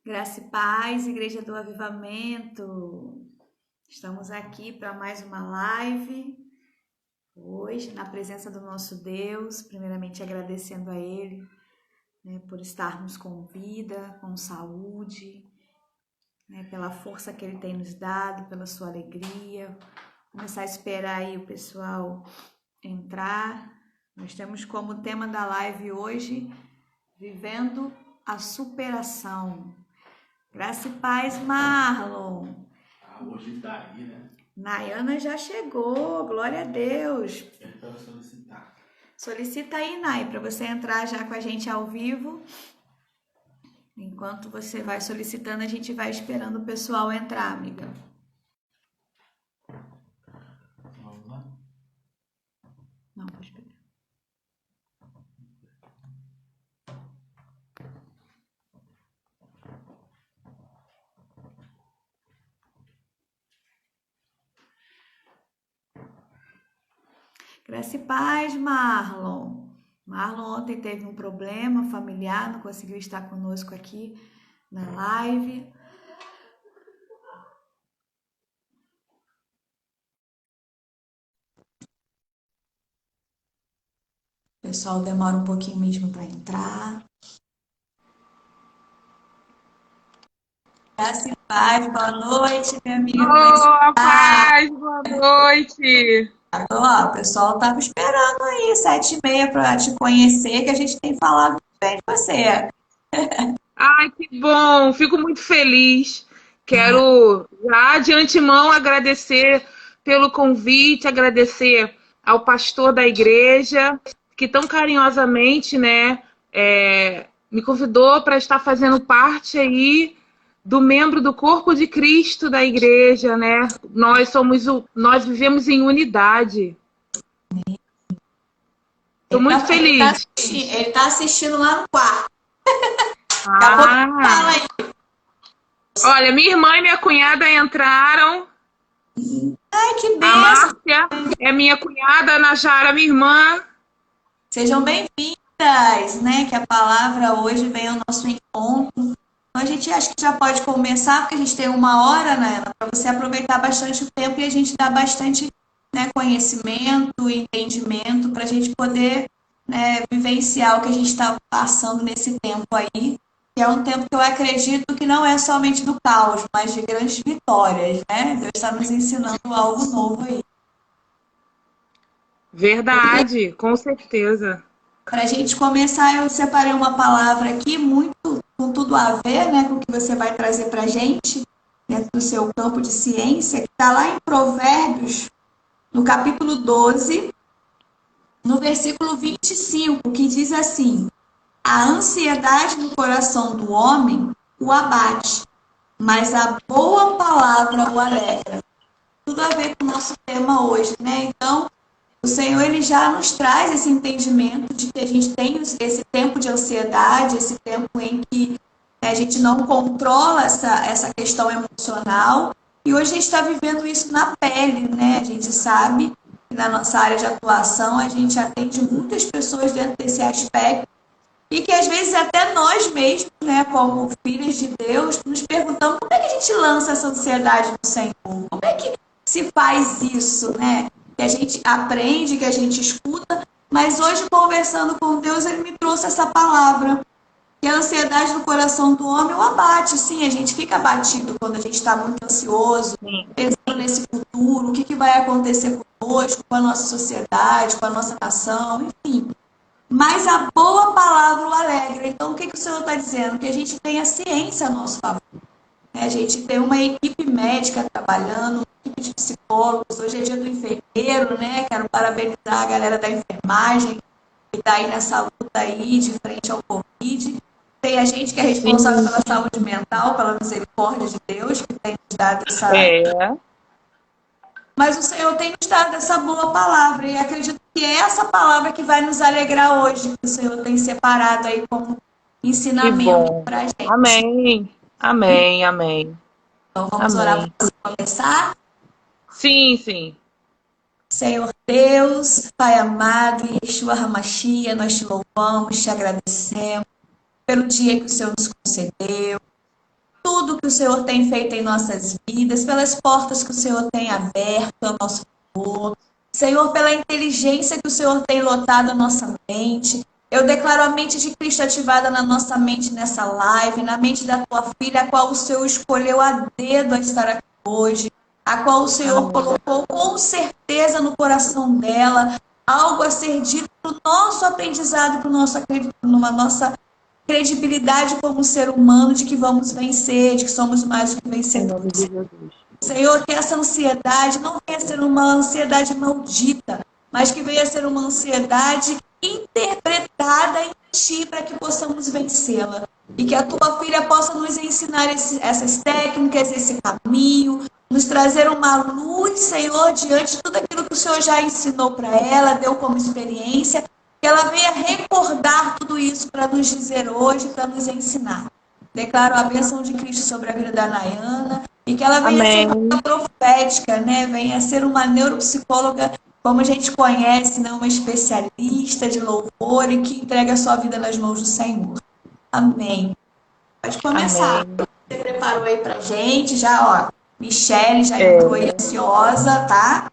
Graça e paz, Igreja do Avivamento. Estamos aqui para mais uma live. Hoje, na presença do nosso Deus, primeiramente agradecendo a Ele, por estarmos com vida, com saúde, pela força que Ele tem nos dado, pela sua alegria. Começar a esperar aí o pessoal entrar. Nós temos como tema da live hoje, Vivendo a Superação. Graça e paz, Marlon. Hoje tá aí, né? Nayana já chegou, glória a Deus. Tentando solicitar. Solicita aí, Nay, para você entrar já com a gente ao vivo. Enquanto você vai solicitando, a gente vai esperando o pessoal entrar, amiga. Vamos lá? Não, pode esperar. Graça e paz, Marlon. Marlon ontem teve um problema familiar, não conseguiu estar conosco aqui na live. O pessoal demora um pouquinho mesmo para entrar. Graça e paz, boa noite, minha amiga. Boa paz, boa noite. Ó, o pessoal estava esperando aí, 7h30, para te conhecer, que a gente tem falado bem de você. Ai, que bom, fico muito feliz. Quero já de antemão agradecer pelo convite, agradecer ao pastor da igreja, que tão carinhosamente, me convidou para estar fazendo parte aí do membro do corpo de Cristo da igreja, né? Nós vivemos em unidade. Estou muito feliz. Ele tá assistindo lá no quarto. Fala aí. Olha, minha irmã e minha cunhada entraram. Ai, que benção. A Márcia é minha cunhada, a Najara, minha irmã. Sejam bem-vindas, né? Que a palavra hoje vem ao nosso encontro. Então, a gente acha que já pode começar, porque a gente tem 1 hora, né? Para você aproveitar bastante o tempo e a gente dar bastante conhecimento, entendimento, para a gente poder vivenciar o que a gente está passando nesse tempo aí. Que é um tempo que eu acredito que não é somente do caos, mas de grandes vitórias, né? Deus está nos ensinando algo novo aí. Verdade, com certeza. Para a gente começar, eu separei uma palavra aqui muito com tudo a ver, né, com o que você vai trazer para a gente, dentro do seu campo de ciência, que está lá em Provérbios, no capítulo 12, no versículo 25, que diz assim: a ansiedade no coração do homem o abate, mas a boa palavra o alegra. Tudo a ver com o nosso tema hoje, né? Então, o Senhor, Ele já nos traz esse entendimento de que a gente tem esse tempo de ansiedade, esse tempo em que a gente não controla essa questão emocional. E hoje a gente está vivendo isso na pele, né? A gente sabe que na nossa área de atuação a gente atende muitas pessoas dentro desse aspecto e que às vezes até nós mesmos, né, como filhos de Deus, nos perguntamos como é que a gente lança essa ansiedade no Senhor? Como é que se faz isso, né? Que a gente aprende, que a gente escuta, mas hoje, conversando com Deus, Ele me trouxe essa palavra, que a ansiedade no coração do homem o abate. Sim, a gente fica abatido quando a gente está muito ansioso, pensando nesse futuro, o que vai acontecer conosco, com a nossa sociedade, com a nossa nação, enfim. Mas a boa palavra o alegra. Então, o que o Senhor está dizendo? Que a gente tenha ciência a nosso favor. A gente tem uma equipe médica trabalhando, uma equipe de psicólogos. Hoje é dia do enfermeiro, né? Quero parabenizar a galera da enfermagem que está aí nessa luta aí de frente ao Covid. Tem a gente que é responsável pela saúde mental, pela misericórdia de Deus, que tem nos dado essa... Mas o Senhor tem nos dado essa boa palavra, e acredito que é essa palavra que vai nos alegrar hoje, que o Senhor tem separado aí como ensinamento para a gente. Amém. Amém, amém. Então vamos orar para começar? Sim. Senhor Deus, Pai amado, Yeshua HaMashiach, nós te louvamos, te agradecemos pelo dia que o Senhor nos concedeu, que o Senhor tem feito em nossas vidas, pelas portas que o Senhor tem aberto ao nosso favor. Senhor, pela inteligência que o Senhor tem lotado a nossa mente. Eu declaro a mente de Cristo ativada na nossa mente nessa live, na mente da tua filha, a qual o Senhor escolheu a dedo a estar aqui hoje, a qual o Senhor colocou com certeza no coração dela algo a ser dito para o nosso aprendizado, para numa nossa credibilidade como ser humano, de que vamos vencer, de que somos mais do que vencedores. Senhor, que essa ansiedade não venha ser uma ansiedade maldita, mas que venha ser uma ansiedade interpretada em Ti para que possamos vencê-la. E que a Tua filha possa nos ensinar essas técnicas, esse caminho, nos trazer uma luz, Senhor, diante de tudo aquilo que o Senhor já ensinou para ela, deu como experiência, que ela venha recordar tudo isso para nos dizer hoje, para nos ensinar. Declaro a bênção de Cristo sobre a vida da Nayana e que ela venha ser uma profética, né? Venha ser uma neuropsicóloga, como a gente conhece, né? Uma especialista de louvor e que entrega a sua vida nas mãos do Senhor. Amém. Pode começar. Amém. Você preparou aí pra gente, já, ó. Michele já entrou aí ansiosa, tá?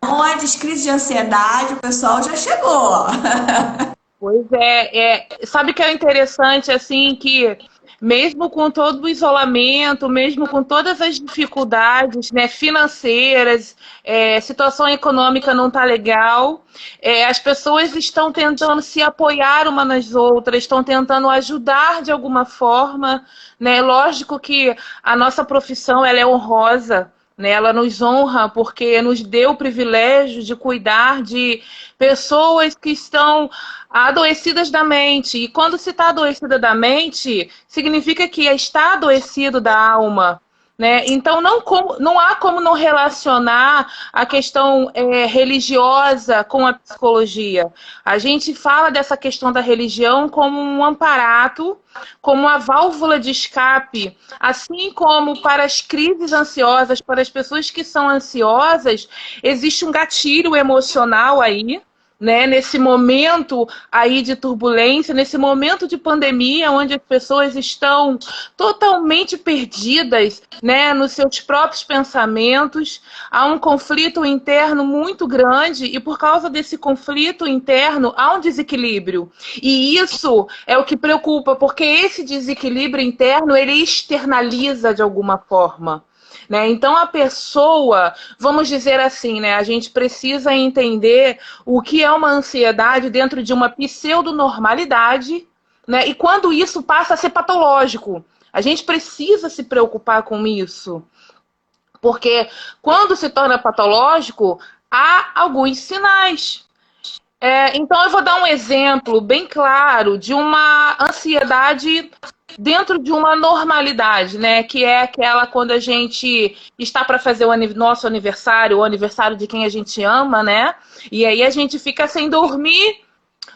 Onde, crise de ansiedade, o pessoal já chegou. Pois sabe que é interessante, assim, que mesmo com todo o isolamento, mesmo com todas as dificuldades, né, financeiras, situação econômica não tá legal, as pessoas estão tentando se apoiar uma nas outras, estão tentando ajudar de alguma forma, né? Lógico que a nossa profissão ela é honrosa, né? Ela nos honra porque nos deu o privilégio de cuidar de pessoas que estão adoecidas da mente. E quando se está adoecida da mente, significa que está adoecido da alma. Né? Então, não há como não relacionar a questão religiosa com a psicologia. A gente fala dessa questão da religião como um amparato, como uma válvula de escape, assim como para as crises ansiosas, para as pessoas que são ansiosas, existe um gatilho emocional aí, né, nesse momento aí de turbulência, nesse momento de pandemia, onde as pessoas estão totalmente perdidas, né, nos seus próprios pensamentos, há um conflito interno muito grande e por causa desse conflito interno há um desequilíbrio. E isso é o que preocupa, porque esse desequilíbrio interno ele externaliza de alguma forma. Né? Então a pessoa, vamos dizer assim, né? A gente precisa entender o que é uma ansiedade dentro de uma pseudonormalidade, né? E quando isso passa a ser patológico. A gente precisa se preocupar com isso. Porque quando se torna patológico, há alguns sinais. Então eu vou dar um exemplo bem claro de uma ansiedade dentro de uma normalidade, né? Que é aquela quando a gente está para fazer o nosso aniversário, o aniversário de quem a gente ama, né? E aí a gente fica sem dormir,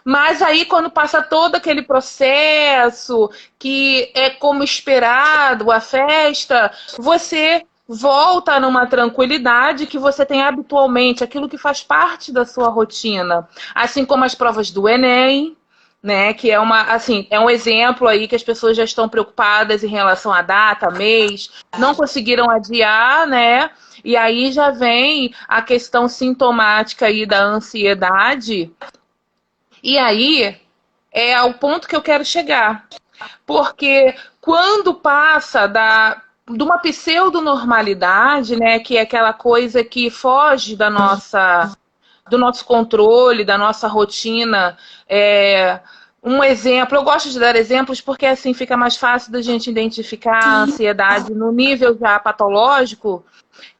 mas aí quando passa todo aquele processo, que é como esperado, a festa, você volta numa tranquilidade que você tem habitualmente, aquilo que faz parte da sua rotina. Assim como as provas do Enem, né, que é um exemplo aí que as pessoas já estão preocupadas em relação à data, mês, não conseguiram adiar, né? E aí já vem a questão sintomática aí da ansiedade. E aí é ao ponto que eu quero chegar. Porque quando passa de uma pseudonormalidade, né, que é aquela coisa que foge do nosso controle, da nossa rotina. Um exemplo, eu gosto de dar exemplos porque assim fica mais fácil da gente identificar a ansiedade no nível já patológico,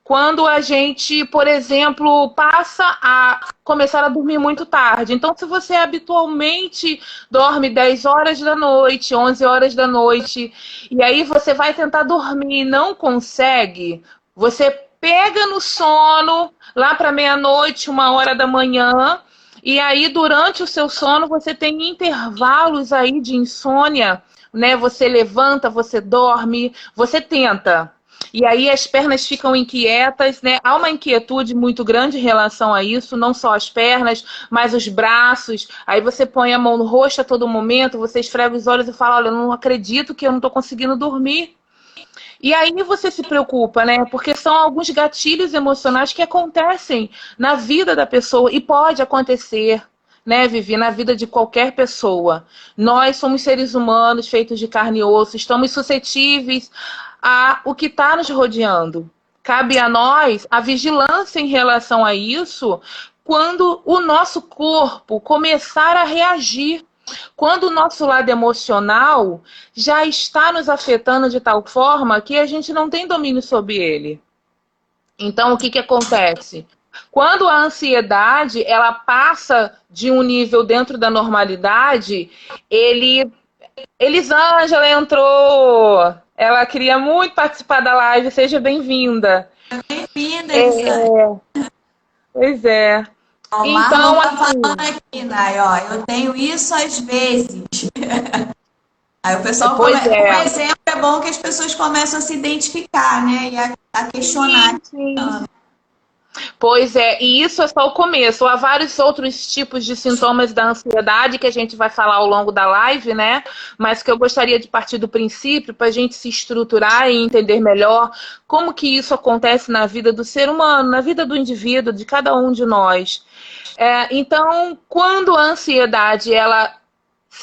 quando a gente, por exemplo, passa a começar a dormir muito tarde. Então, se você habitualmente dorme 10 horas da noite, 11 horas da noite, e aí você vai tentar dormir e não consegue, você pega no sono lá para meia-noite, 1h da manhã, e aí durante o seu sono você tem intervalos aí de insônia, né? Você levanta, você dorme, você tenta. e aí as pernas ficam inquietas, né? Há uma inquietude muito grande em relação a isso, não só as pernas, mas os braços. Aí você põe a mão no rosto a todo momento, você esfrega os olhos e fala, olha, eu não acredito que eu não estou conseguindo dormir. E aí você se preocupa, né? Porque são alguns gatilhos emocionais que acontecem na vida da pessoa e pode acontecer, né, Vivi, na vida de qualquer pessoa. Nós somos seres humanos feitos de carne e osso, estamos suscetíveis a o que está nos rodeando. Cabe a nós a vigilância em relação a isso quando o nosso corpo começar a reagir. Quando o nosso lado emocional já está nos afetando de tal forma que a gente não tem domínio sobre ele. Então, o que que acontece? Quando a ansiedade ela passa de um nível dentro da normalidade, Elisângela entrou. Ela queria muito participar da live. Seja bem-vinda. Bem-vinda, Elisângela. Pois é. Ó, o Então, Marlon tá assim, falando aqui, Nai, ó, eu tenho isso às vezes. Aí o pessoal, pois um é. exemplo é bom que as pessoas começam a se identificar, né? E a questionar. Sim. Pois é, e isso é só o começo. Há vários outros tipos de sintomas da ansiedade que a gente vai falar ao longo da live, né? Mas que eu gostaria de partir do princípio para a gente se estruturar e entender melhor como que isso acontece na vida do ser humano, na vida do indivíduo, de cada um de nós. Então, quando a ansiedade ela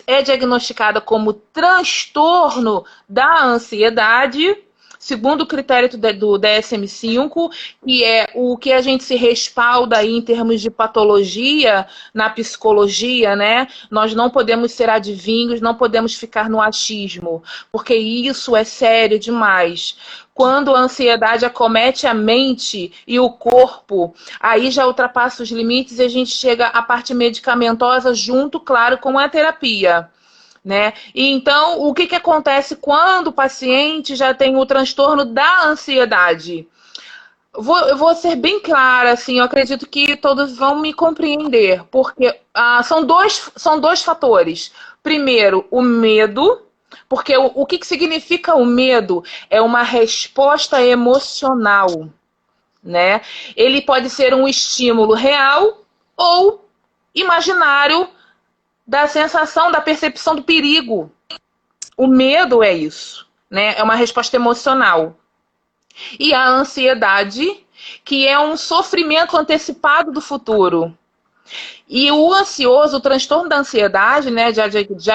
é diagnosticada como transtorno da ansiedade, segundo o critério do DSM-5, que é o que a gente se respalda aí em termos de patologia na psicologia, né? Nós não podemos ser adivinhos, não podemos ficar no achismo, porque isso é sério demais. Quando a ansiedade acomete a mente e o corpo, aí já ultrapassa os limites e a gente chega à parte medicamentosa junto, claro, com a terapia. Né? E então, o que acontece quando o paciente já tem o transtorno da ansiedade? Eu vou ser bem clara, assim, eu acredito que todos vão me compreender, porque são dois fatores. Primeiro, o medo, porque o que significa o medo? É uma resposta emocional, né? Ele pode ser um estímulo real ou imaginário, da sensação, da percepção do perigo. O medo é isso, né? É uma resposta emocional. E a ansiedade, que é um sofrimento antecipado do futuro. E o ansioso, o transtorno da ansiedade, né, já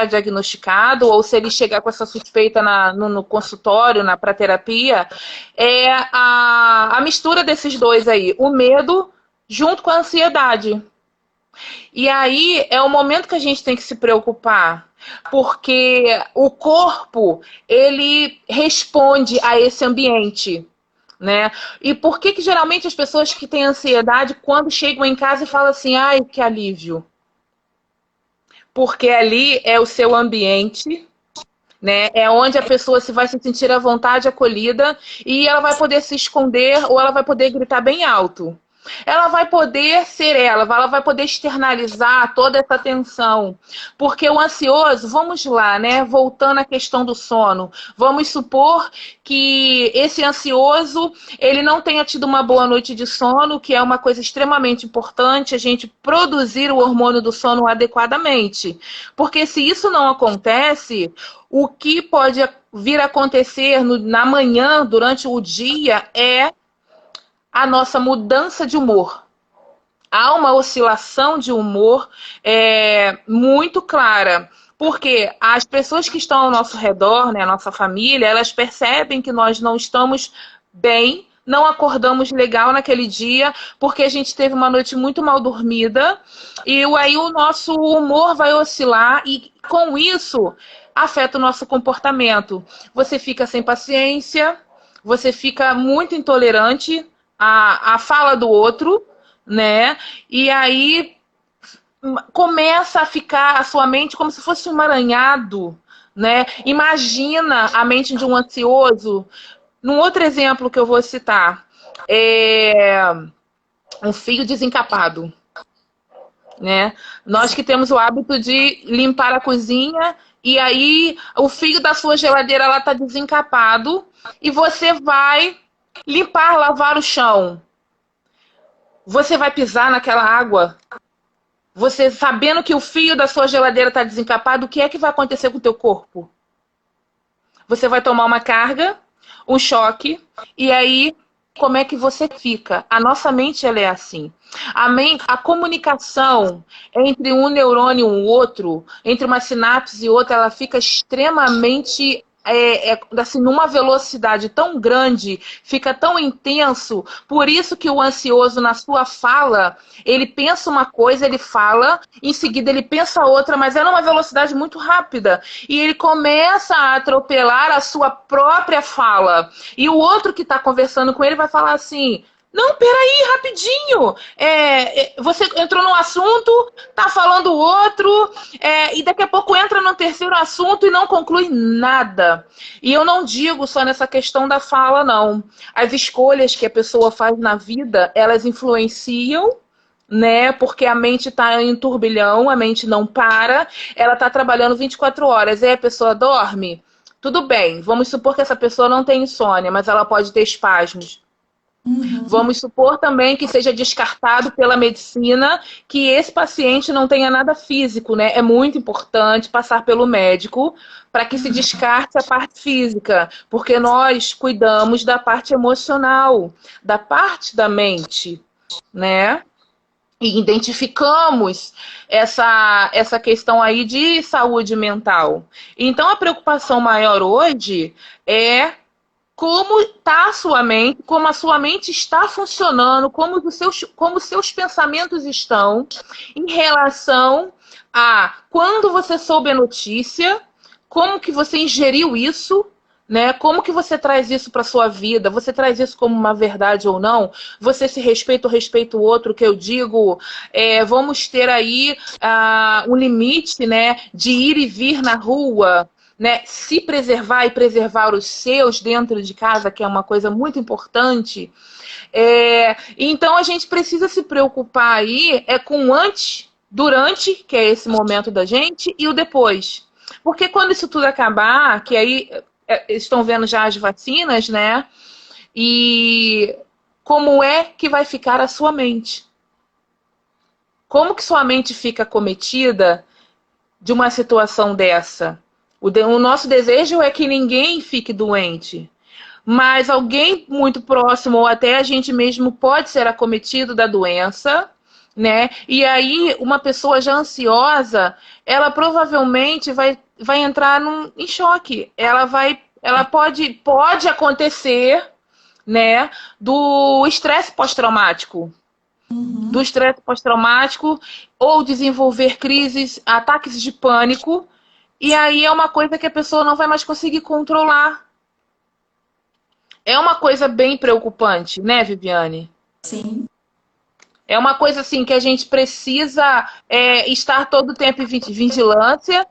diagnosticado, ou se ele chegar com essa suspeita no consultório, pra terapia, é a mistura desses dois aí, o medo junto com a ansiedade. E aí é o momento que a gente tem que se preocupar, porque o corpo, ele responde a esse ambiente, né? E por que geralmente as pessoas que têm ansiedade, quando chegam em casa e falam assim, ai, que alívio? Porque ali é o seu ambiente, né? É onde a pessoa vai se sentir à vontade, acolhida, e ela vai poder se esconder ou ela vai poder gritar bem alto. Ela vai poder ser ela vai poder externalizar toda essa tensão. Porque o ansioso, vamos lá, né? Voltando à questão do sono. Vamos supor que esse ansioso, ele não tenha tido uma boa noite de sono, que é uma coisa extremamente importante, a gente produzir o hormônio do sono adequadamente. Porque se isso não acontece, o que pode vir a acontecer na manhã, durante o dia, é a nossa mudança de humor. Há uma oscilação de humor muito clara, porque as pessoas que estão ao nosso redor, né, a nossa família, elas percebem que nós não estamos bem, não acordamos legal naquele dia, porque a gente teve uma noite muito mal dormida, e aí o nosso humor vai oscilar, e com isso afeta o nosso comportamento. Você fica sem paciência, você fica muito intolerante a fala do outro, né? E aí começa a ficar a sua mente como se fosse um emaranhado, né? Imagina a mente de um ansioso. Num outro exemplo que eu vou citar, um fio desencapado, né? Nós que temos o hábito de limpar a cozinha e aí o fio da sua geladeira ela tá desencapado e você vai limpar, lavar o chão. Você vai pisar naquela água? Você sabendo que o fio da sua geladeira está desencapado, o que é que vai acontecer com o teu corpo? Você vai tomar uma carga, um choque, e aí como é que você fica? A nossa mente ela é assim. A comunicação entre um neurônio e o outro, entre uma sinapse e outra, ela fica extremamente assim, numa velocidade tão grande, fica tão intenso. Por isso que o ansioso, na sua fala, ele pensa uma coisa, ele fala, em seguida ele pensa outra, mas é numa velocidade muito rápida. E ele começa a atropelar a sua própria fala. E o outro que está conversando com ele vai falar assim: não, peraí, rapidinho. Você entrou num assunto, tá falando outro, e daqui a pouco entra no terceiro assunto e não conclui nada. E eu não digo só nessa questão da fala, não. As escolhas que a pessoa faz na vida, elas influenciam, né? Porque a mente está em turbilhão, a mente não para, ela está trabalhando 24 horas. Aí a pessoa dorme? Tudo bem, vamos supor que essa pessoa não tem insônia, mas ela pode ter espasmos. Vamos supor também que seja descartado pela medicina que esse paciente não tenha nada físico, né? É muito importante passar pelo médico para que se descarte a parte física, porque nós cuidamos da parte emocional, da parte da mente, né? E identificamos essa questão aí de saúde mental. Então, a preocupação maior hoje é como está a sua mente, como a sua mente está funcionando, como os seus pensamentos estão em relação a quando você soube a notícia, como que você ingeriu isso, né? Como que você traz isso para a sua vida? Você traz isso como uma verdade ou não? Você se respeita ou respeita o outro? Que eu digo, vamos ter aí um limite, né, de ir e vir na rua, né, se preservar e preservar os seus dentro de casa, que é uma coisa muito importante. Então a gente precisa se preocupar aí com o antes, durante, que é esse momento da gente, e o depois. Porque quando isso tudo acabar, que aí estão vendo já as vacinas, né? E como é que vai ficar a sua mente? Como que sua mente fica acometida de uma situação dessa? O nosso desejo é que ninguém fique doente, mas alguém muito próximo ou até a gente mesmo pode ser acometido da doença, né? E aí uma pessoa já ansiosa, ela provavelmente vai entrar em choque. Ela pode acontecer, né, do estresse pós-traumático. Do estresse pós-traumático ou desenvolver crises, ataques de pânico. E aí é uma coisa que a pessoa não vai mais conseguir controlar. É uma coisa bem preocupante, né, Viviane? Sim. É uma coisa assim que a gente precisa estar todo o tempo em vigilância,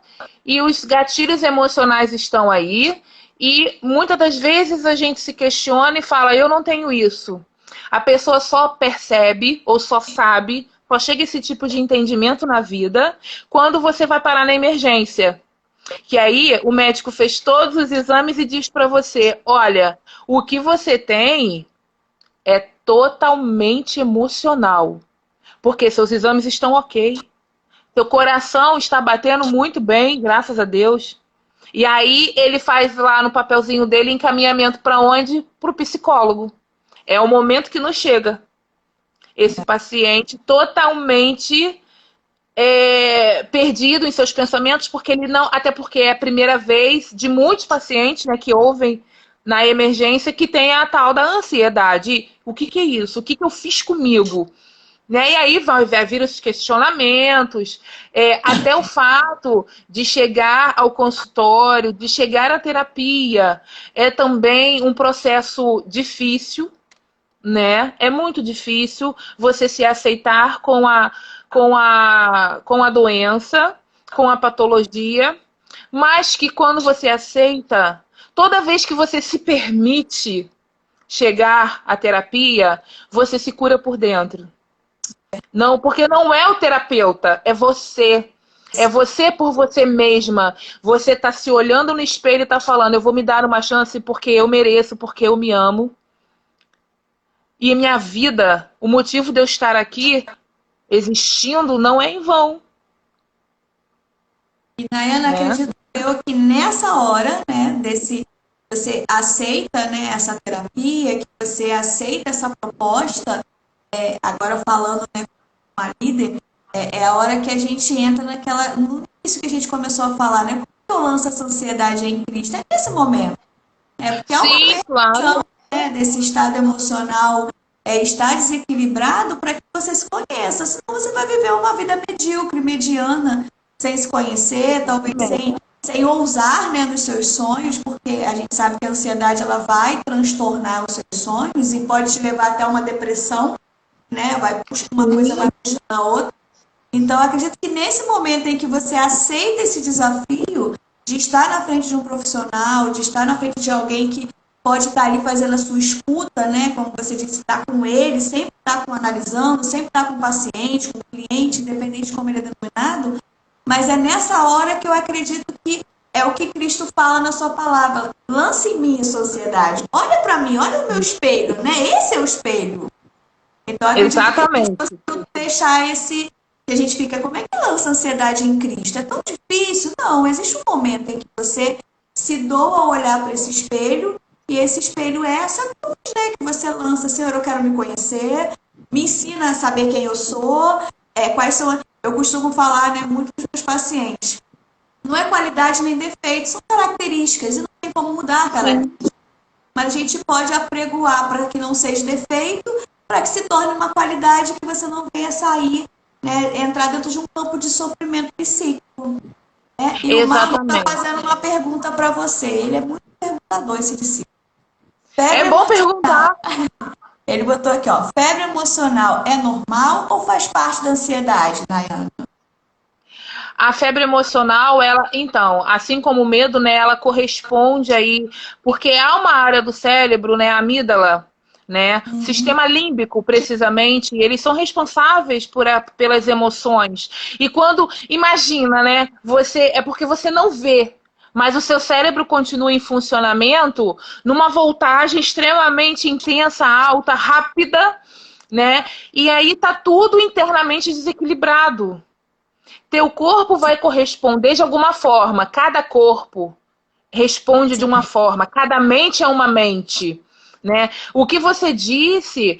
e os gatilhos emocionais estão aí, e muitas das vezes a gente se questiona e fala: eu não tenho isso. A pessoa só percebe ou só sabe, só chega esse tipo de entendimento na vida quando você vai parar na emergência. Que aí o médico fez todos os exames e diz para você: olha, o que você tem é totalmente emocional. Porque seus exames estão ok. Seu coração está batendo muito bem, graças a Deus. E aí ele faz lá no papelzinho dele encaminhamento para onde? Para o psicólogo. É o momento que nos chega. Esse paciente totalmente perdido em seus pensamentos, porque ele não, até porque é a primeira vez de muitos pacientes, né, que ouvem na emergência que tem a tal da ansiedade. O que é isso? O que eu fiz comigo? Né? E aí vai vir os questionamentos, até o fato de chegar ao consultório, de chegar à terapia, é também um processo difícil, né? É muito difícil você se aceitar com a doença, com a patologia, mas que quando você aceita, toda vez que você se permite chegar à terapia, você se cura por dentro. Não, porque não é o terapeuta, é você. É você por você mesma. Você está se olhando no espelho e está falando: eu vou me dar uma chance porque eu mereço, porque eu me amo. E minha vida, o motivo de eu estar aqui existindo não é em vão, E, Nayana, né? acredito eu que nessa hora, né, você aceita, né, essa terapia, que você aceita essa proposta, agora falando, né, com a líder, é a hora que a gente entra no início que a gente começou a falar, né, como que eu lanço essa ansiedade em Cristo? É nesse momento, porque é uma Sim, claro. percepção, né, desse estado emocional estar desequilibrado para que você se conheça, senão você vai viver uma vida medíocre, mediana, sem se conhecer, talvez sem ousar, né, nos seus sonhos, porque a gente sabe que a ansiedade ela vai transtornar os seus sonhos e pode te levar até uma depressão, né? Uma coisa vai puxando a outra. Então, acredito que nesse momento em que você aceita esse desafio de estar na frente de um profissional, de estar na frente de alguém que pode estar ali fazendo a sua escuta, né? Como você disse, estar com ele, sempre estar analisando, sempre estar com o paciente, com o cliente, independente de como ele é denominado. Mas é nessa hora que eu acredito que é o que Cristo fala na sua palavra. Lance em mim a sociedade. Olha para mim, olha o meu espelho, né? Esse é o espelho. Então, acredito Exatamente. que você deixar esse... que a gente fica, como é que lança a ansiedade em Cristo? É tão difícil? Não, existe um momento em que você se doa a olhar para esse espelho, e esse espelho é essa cruz, né? Que você lança, Senhor, eu quero me conhecer, me ensina a saber quem eu sou, quais são... Eu costumo falar, né, muito para os meus pacientes. Não é qualidade nem defeito, são características, e não tem como mudar a característica. Mas a gente pode apregoar para que não seja defeito, para que se torne uma qualidade que você não venha sair, né, entrar dentro de um campo de sofrimento psíquico. Né? E o Marlon está fazendo uma pergunta para você. Ele é muito perguntador, esse discípulo. É bom perguntar. Ele botou aqui, ó, febre emocional é normal ou faz parte da ansiedade, Nayana? A febre emocional, ela, então, assim como o medo, né, ela corresponde aí, porque há uma área do cérebro, né, a amígdala, né, sistema límbico, precisamente, eles são responsáveis pelas emoções. E quando, imagina, né, é porque você não vê, mas o seu cérebro continua em funcionamento numa voltagem extremamente intensa, alta, rápida, né, e aí tá tudo internamente desequilibrado. Teu corpo vai corresponder de alguma forma. Cada corpo responde de uma forma. Cada mente é uma mente. Né? O que você disse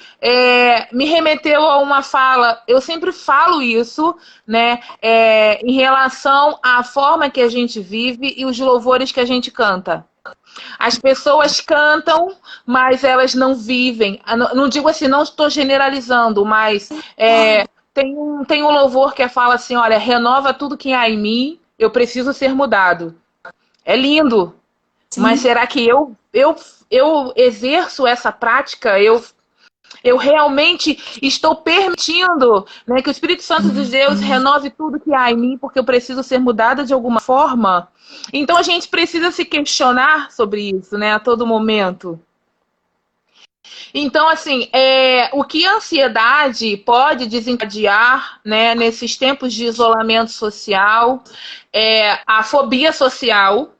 me remeteu a uma fala. Eu sempre falo isso, né? Em relação à forma que a gente vive e os louvores que a gente canta. As pessoas cantam, mas elas não vivem. Não digo assim, não estou generalizando, mas tem um louvor que fala assim, olha, renova tudo que há em mim, eu preciso ser mudado. É lindo, sim. Mas será que eu exerço essa prática? Eu realmente estou permitindo, né, que o Espírito Santo de Deus renove tudo que há em mim, porque eu preciso ser mudada de alguma forma? Então a gente precisa se questionar sobre isso, né, a todo momento. Então, assim, o que a ansiedade pode desencadear, né, nesses tempos de isolamento social, a fobia social,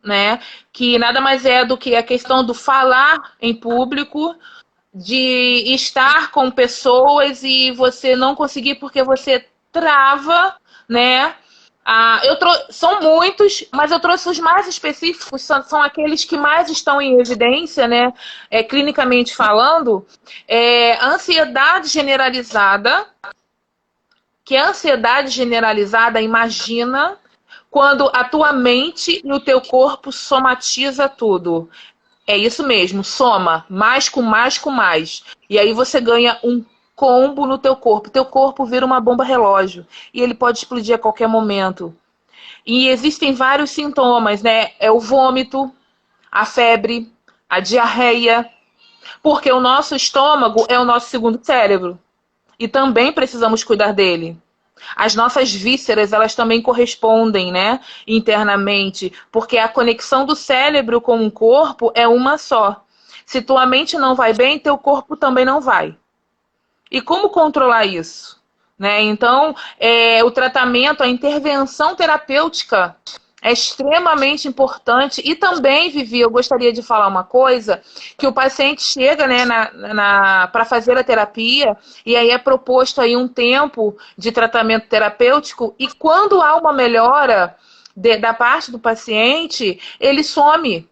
né, que nada mais é do que a questão do falar em público, de estar com pessoas e você não conseguir porque você trava, né? São muitos, mas eu trouxe os mais específicos, são aqueles que mais estão em evidência, né? Clinicamente falando, a ansiedade generalizada, que a ansiedade generalizada, imagina quando a tua mente e o teu corpo somatiza tudo. É isso mesmo, soma, mais com mais com mais. E aí você ganha um combo no teu corpo. Teu corpo vira uma bomba relógio e ele pode explodir a qualquer momento. E existem vários sintomas, né? É o vômito, a febre, a diarreia, porque o nosso estômago é o nosso segundo cérebro e também precisamos cuidar dele. As nossas vísceras, elas também correspondem, né, internamente, porque a conexão do cérebro com o corpo é uma só. Se tua mente não vai bem, teu corpo também não vai. E como controlar isso? Né? Então, o tratamento, a intervenção terapêutica, É extremamente importante. E também, Vivi, eu gostaria de falar uma coisa, que o paciente chega, né, para fazer a terapia, e aí é proposto aí um tempo de tratamento terapêutico, e quando há uma melhora da parte do paciente, ele some.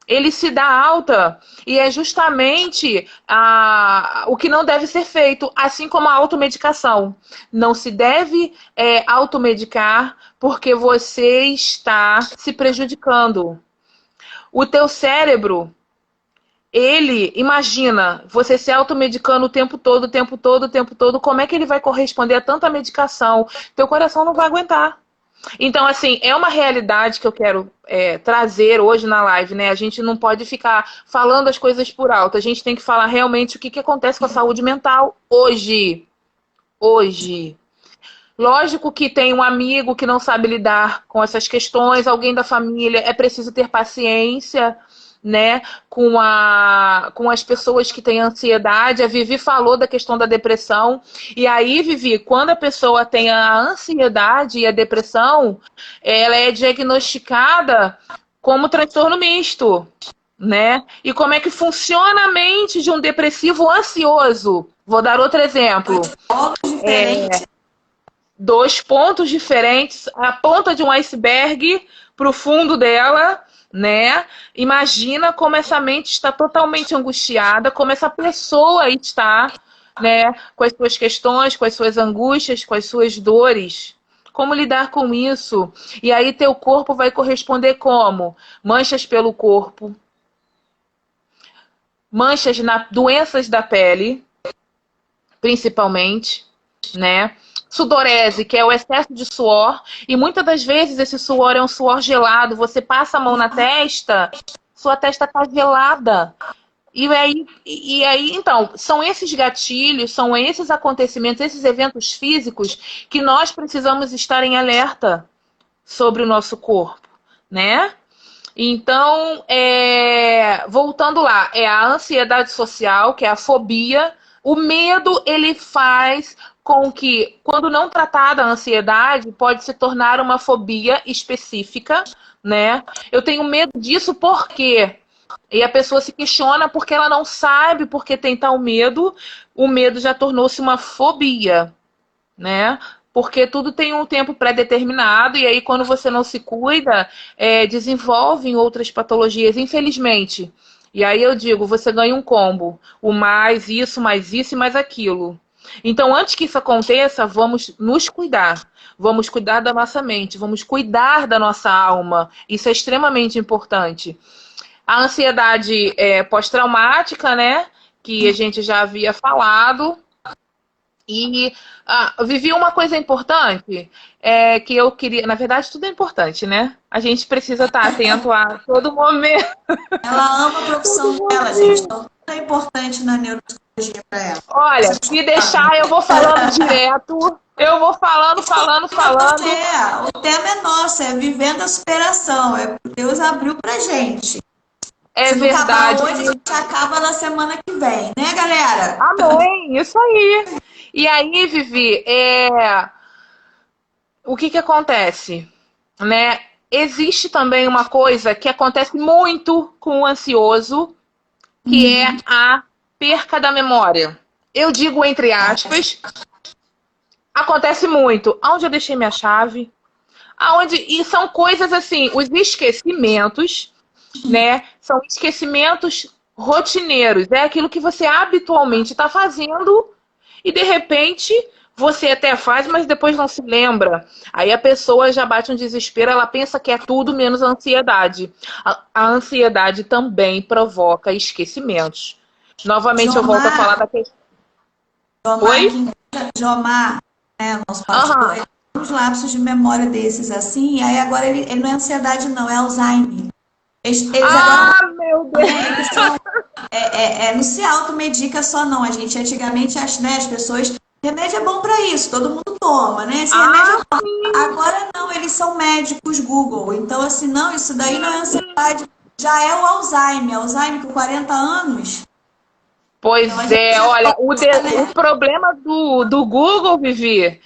Ele se dá alta, e é justamente o que não deve ser feito, assim como a automedicação. Não se deve automedicar porque você está se prejudicando. O teu cérebro, ele, imagina, você se automedicando o tempo todo, o tempo todo, o tempo todo, como é que ele vai corresponder a tanta medicação? Teu coração não vai aguentar. Então, assim, é uma realidade que eu quero trazer hoje na live, né? A gente não pode ficar falando as coisas por alto. A gente tem que falar realmente o que acontece com a saúde mental hoje. Hoje. Lógico que tem um amigo que não sabe lidar com essas questões, alguém da família, é preciso ter paciência, né, com as pessoas que têm ansiedade. A Vivi falou da questão da depressão. E aí, Vivi, quando a pessoa tem a ansiedade e a depressão, ela é diagnosticada como transtorno misto, né? E como é que funciona a mente de um depressivo ansioso? Vou dar outro exemplo. Dois pontos diferentes, a ponta de um iceberg para o fundo dela, né? Imagina como essa mente está totalmente angustiada, como essa pessoa está, né, com as suas questões, com as suas angústias, com as suas dores. Como lidar com isso? E aí teu corpo vai corresponder como? Manchas pelo corpo, manchas doenças da pele, principalmente, né? Sudorese, que é o excesso de suor, e muitas das vezes esse suor é um suor gelado. Você passa a mão na testa, sua testa está gelada. E aí, então, são esses gatilhos, são esses acontecimentos, esses eventos físicos que nós precisamos estar em alerta sobre o nosso corpo, né? Então, voltando lá, é a ansiedade social, que é a fobia. O medo, ele faz com que, quando não tratada a ansiedade, pode se tornar uma fobia específica, né? Eu tenho medo disso por quê? E a pessoa se questiona porque ela não sabe por que tem tal medo. O medo já tornou-se uma fobia, né? Porque tudo tem um tempo pré-determinado, e aí quando você não se cuida, desenvolvem outras patologias, infelizmente. E aí eu digo, você ganha um combo. O mais isso e mais aquilo. Então, antes que isso aconteça, vamos nos cuidar. Vamos cuidar da nossa mente, vamos cuidar da nossa alma. Isso é extremamente importante. A ansiedade pós-traumática, né? Que a gente já havia falado. E vivi uma coisa importante, que eu queria... Na verdade, tudo é importante, né? A gente precisa estar atento a todo momento. Ela ama a profissão dela, gente. Então, tudo é importante na neuropsicologia para ela. Olha, se deixar, eu vou falando direto. Eu vou falando. O tema é nosso, é vivendo a superação. Deus abriu pra gente. É Se não verdade. acabar hoje, a gente acaba na semana que vem, né, galera? Amém, isso aí. E aí, Vivi, o que acontece, né? Existe também uma coisa que acontece muito com o ansioso, que é a perca da memória. Eu digo entre aspas, acontece muito. Aonde eu deixei minha chave? E são coisas assim, os esquecimentos, né? São esquecimentos rotineiros. É aquilo que você habitualmente está fazendo e de repente você até faz, mas depois não se lembra. Aí a pessoa já bate um desespero, ela pensa que é tudo menos a ansiedade. A ansiedade também provoca esquecimentos. Novamente eu volto a falar da questão. Oi? Jomar, né, nosso pastor, ele tem uns lapsos de memória desses assim, e aí agora ele não é ansiedade não, é Alzheimer. Eles agora, meu Deus! Não se automedica só não, a gente antigamente, né, as pessoas, remédio é bom para isso, todo mundo toma, né, esse remédio é bom. Agora não, eles são médicos Google, então assim, não, isso daí não é ansiedade, já é o Alzheimer com 40 anos. Pois olha, o problema do Google, Vivi,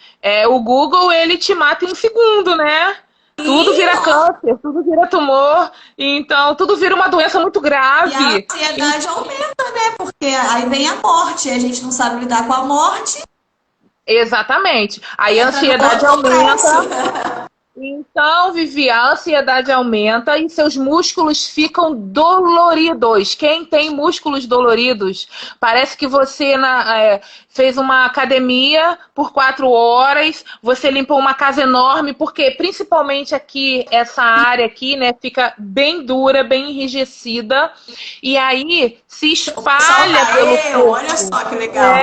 o Google, ele te mata em um segundo, né? Tudo vira câncer, tudo vira tumor, então tudo vira uma doença muito E a grave. ansiedade aumenta, né? Porque aí vem a morte, a gente não sabe lidar com a morte, Exatamente. Aí a entra no ansiedade outro braço. aumenta. Então, Vivi, a ansiedade aumenta e seus músculos ficam doloridos. Quem tem músculos doloridos, parece que você fez uma academia por 4 horas, você limpou uma casa enorme, porque principalmente aqui, essa área aqui, né, fica bem dura, bem enrijecida, e aí se espalha pelo corpo. Olha só que legal.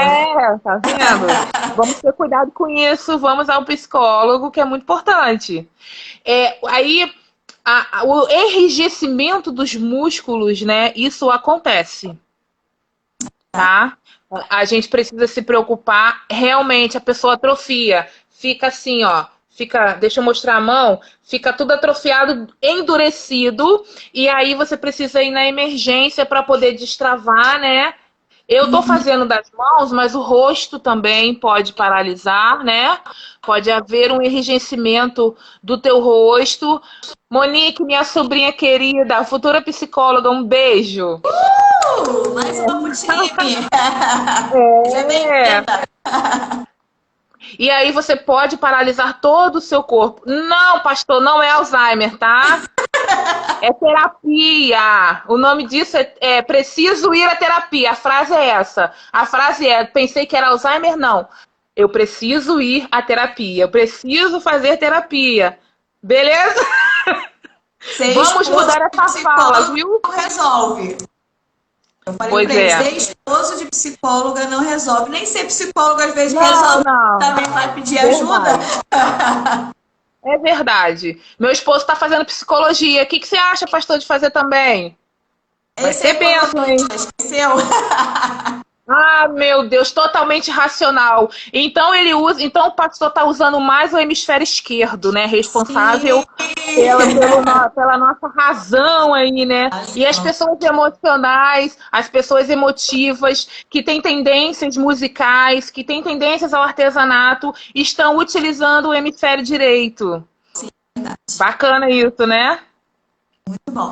Tá vendo? Vamos ter cuidado com isso, vamos ao psicólogo, que é muito importante. Aí, o enrijecimento dos músculos, né? Isso acontece, tá? A gente precisa se preocupar. Realmente, a pessoa atrofia. Fica assim, ó. Deixa eu mostrar a mão. Fica tudo atrofiado, endurecido. E aí você precisa ir na emergência para poder destravar, né? Eu tô fazendo das mãos, mas o rosto também pode paralisar, né? Pode haver um enrijecimento do teu rosto. Monique, minha sobrinha querida, futura psicóloga, um beijo. Mais uma pro time. Seja É. bem-vinda. E aí você pode paralisar todo o seu corpo. Não, pastor, não é Alzheimer, tá? É terapia. O nome disso é preciso ir à terapia. A frase é essa. A frase é, pensei que era Alzheimer, não. Eu preciso ir à terapia. Eu preciso fazer terapia. Beleza? Vamos mudar essa fala, viu? Não resolve. Eu falei Pois pra ele, é. ser esposo de psicóloga não resolve. Nem ser psicóloga às vezes Não, resolve. não. Também vai pedir Verdade. ajuda. É verdade. Meu esposo está fazendo psicologia. O que você acha, pastor, de fazer também? Vai Esse ser aí bênção, hein? esqueceu? Ah, meu Deus, totalmente racional. Então então o pastor está usando mais o hemisfério esquerdo, né? Responsável pela nossa razão aí, né? E as pessoas emocionais, as pessoas emotivas, que têm tendências musicais, que têm tendências ao artesanato, estão utilizando o hemisfério direito. Sim, verdade. Bacana isso, né? Muito bom.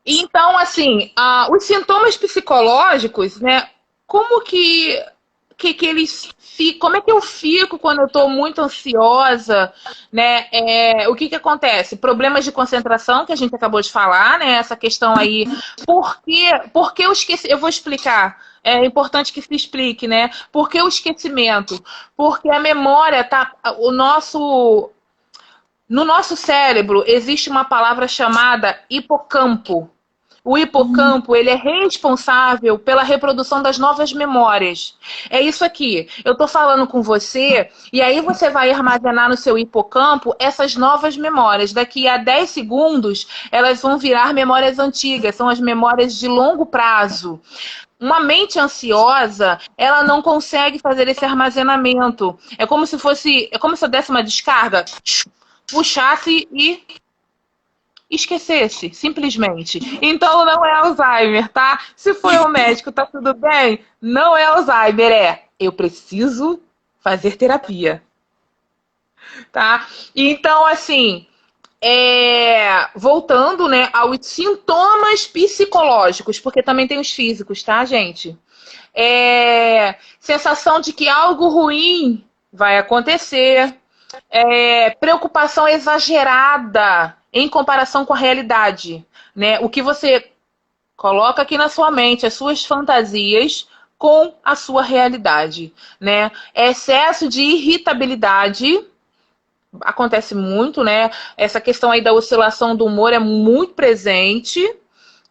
Então, assim, os sintomas psicológicos, né? Como que eles ficam? Como é que eu fico quando eu estou muito ansiosa, né? O que acontece? Problemas de concentração, que a gente acabou de falar, né? Essa questão aí. Por que eu esqueci? Eu vou explicar. É importante que se explique, né? Por que o esquecimento? Porque a memória tá. No nosso cérebro existe uma palavra chamada hipocampo. O hipocampo, ele é responsável pela reprodução das novas memórias. É isso aqui. Eu estou falando com você e aí você vai armazenar no seu hipocampo essas novas memórias. Daqui a 10 segundos, elas vão virar memórias antigas. São as memórias de longo prazo. Uma mente ansiosa, ela não consegue fazer esse armazenamento. É como se eu desse uma descarga, puxasse e esquecesse, simplesmente. Então não é Alzheimer, tá? Se foi ao médico, tá tudo bem? Não é Alzheimer, eu preciso fazer terapia. Tá? Então, assim, voltando, né, aos sintomas psicológicos, porque também tem os físicos, tá, gente? Sensação de que algo ruim vai acontecer, preocupação exagerada em comparação com a realidade, né? O que você coloca aqui na sua mente, as suas fantasias com a sua realidade, né? Excesso de irritabilidade acontece muito, né? Essa questão aí da oscilação do humor é muito presente,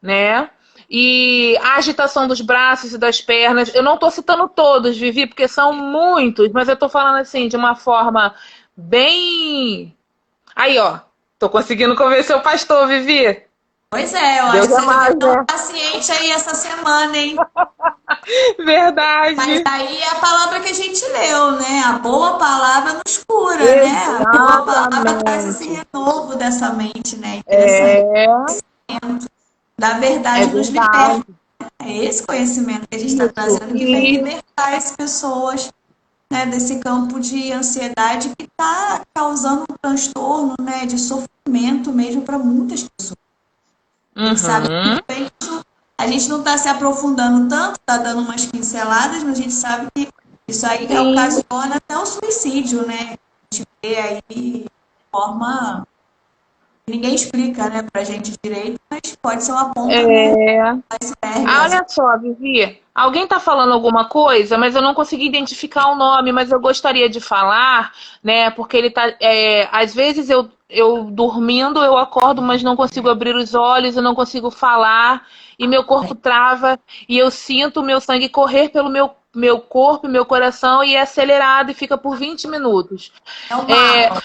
né? E a agitação dos braços e das pernas. Eu não estou citando todos, Vivi, porque são muitos, mas eu estou falando assim de uma forma bem... Aí, ó. Tô conseguindo convencer o pastor, Vivi. Pois é, eu acho que você vai ter um paciente aí essa semana, hein? Verdade. Mas aí é a palavra que a gente leu, né? A boa palavra nos cura, né? A boa palavra traz esse renovo dessa mente, né? Interessante. Da verdade nos liberta. É esse conhecimento que a gente está trazendo que vem libertar as pessoas né, desse campo de ansiedade que está causando um transtorno, né, de sofrimento mesmo para muitas pessoas. A gente sabe que Uhum. a gente não está se aprofundando tanto, está dando umas pinceladas, mas a gente sabe que isso aí Sim. ocasiona até o suicídio, né? A gente vê aí de forma. Ninguém explica, né, pra gente direito, mas pode ser uma ponta do É. iceberg. Ah, olha só, Vivi, alguém está falando alguma coisa, mas eu não consegui identificar o nome, mas eu gostaria de falar, né? Porque ele tá. Às vezes eu dormindo, eu acordo, mas não consigo abrir os olhos, eu não consigo falar, e meu corpo trava, e eu sinto o meu sangue correr pelo meu corpo, meu coração, e é acelerado e fica por 20 minutos. É o Marlon.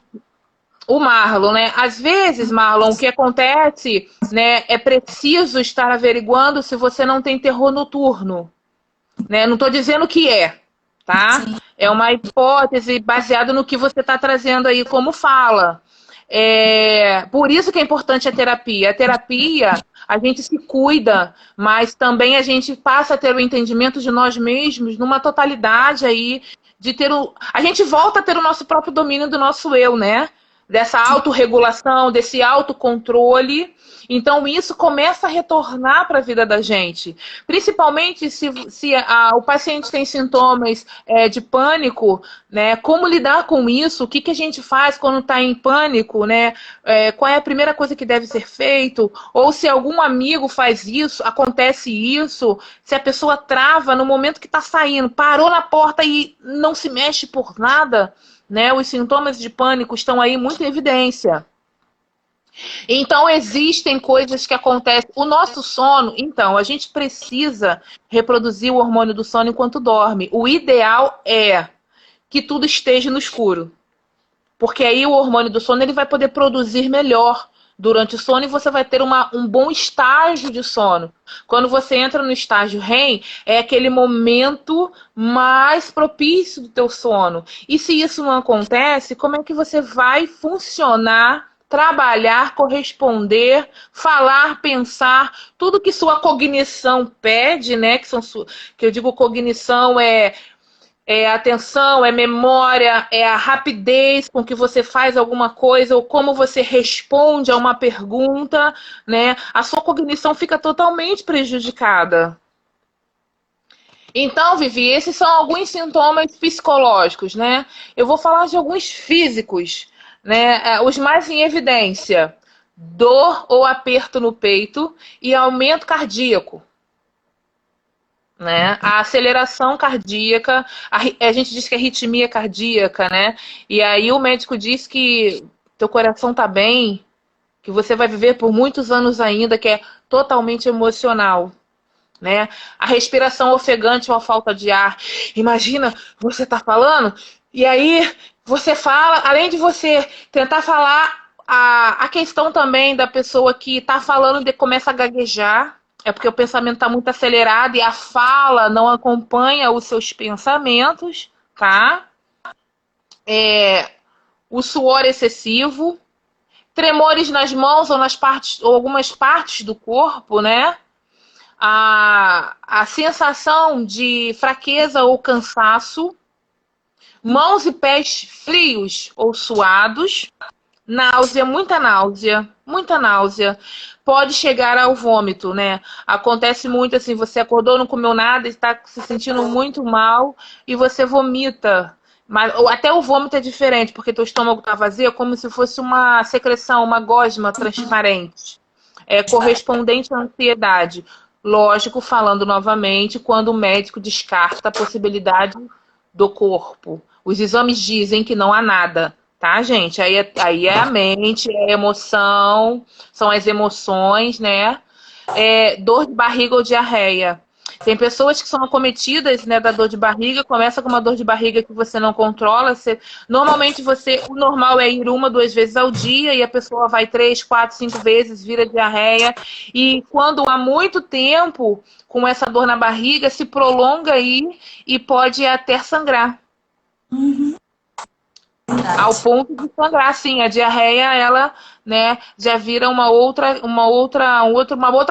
O Marlon, né? Às vezes, Marlon, o que acontece, né, é preciso estar averiguando se você não tem terror noturno, né? Não estou dizendo que é, tá? Sim. É uma hipótese baseada no que você está trazendo aí como fala. Por isso que é importante a terapia. A terapia, a gente se cuida, mas também a gente passa a ter o entendimento de nós mesmos numa totalidade aí, de ter a gente volta a ter o nosso próprio domínio do nosso eu, né? Dessa autorregulação, desse autocontrole. Então, isso começa a retornar para a vida da gente. Principalmente se o paciente tem sintomas de pânico, né? Como lidar com isso? O que a gente faz quando está em pânico, né? Qual é a primeira coisa que deve ser feito? Ou se algum amigo faz isso, acontece isso, se a pessoa trava no momento que está saindo, parou na porta e não se mexe por nada, né? Os sintomas de pânico estão aí muito em evidência. Então, existem coisas que acontecem. O nosso sono, então, a gente precisa reproduzir o hormônio do sono enquanto dorme. O ideal é que tudo esteja no escuro. Porque aí o hormônio do sono ele vai poder produzir melhor durante o sono e você vai ter um bom estágio de sono. Quando você entra no estágio REM, é aquele momento mais propício do teu sono. E se isso não acontece, como é que você vai funcionar, trabalhar, corresponder, falar, pensar, tudo que sua cognição pede, né? Que eu digo cognição é atenção, é memória, é a rapidez com que você faz alguma coisa ou como você responde a uma pergunta, né? A sua cognição fica totalmente prejudicada. Então, Vivi, esses são alguns sintomas psicológicos, né? Eu vou falar de alguns físicos, né? Os mais em evidência: dor ou aperto no peito e aumento cardíaco. Né? A aceleração cardíaca, a gente diz que é arritmia cardíaca, né? E aí o médico diz que teu coração tá bem, que você vai viver por muitos anos ainda, que é totalmente emocional, né? A respiração ofegante ou a falta de ar. Imagina, você tá falando, e aí você fala, além de você tentar falar, a questão também da pessoa que tá falando e começa a gaguejar. É porque o pensamento está muito acelerado e a fala não acompanha os seus pensamentos, tá? O suor excessivo, tremores nas mãos ou nas partes, ou algumas partes do corpo, né? A sensação de fraqueza ou cansaço, mãos e pés frios ou suados, náusea, muita náusea, muita náusea. Pode chegar ao vômito, né? Acontece muito assim, você acordou, não comeu nada, está se sentindo muito mal e você vomita. Mas até o vômito é diferente, porque teu estômago está vazio, é como se fosse uma secreção, uma gosma transparente. É correspondente à ansiedade. Lógico, falando novamente, quando o médico descarta a possibilidade do corpo. Os exames dizem que não há nada. Tá, gente? Aí é a mente, é a emoção, são as emoções, né? Dor de barriga ou diarreia. Tem pessoas que são acometidas, né, da dor de barriga, começa com uma dor de barriga que você não controla. Normalmente o normal é ir 1, 2 vezes ao dia e a pessoa vai 3, 4, 5 vezes, vira diarreia. E quando há muito tempo com essa dor na barriga, se prolonga aí e pode até sangrar. Uhum. Ao Verdade. ponto de sangrar, sim, a diarreia, ela, né, já vira uma outra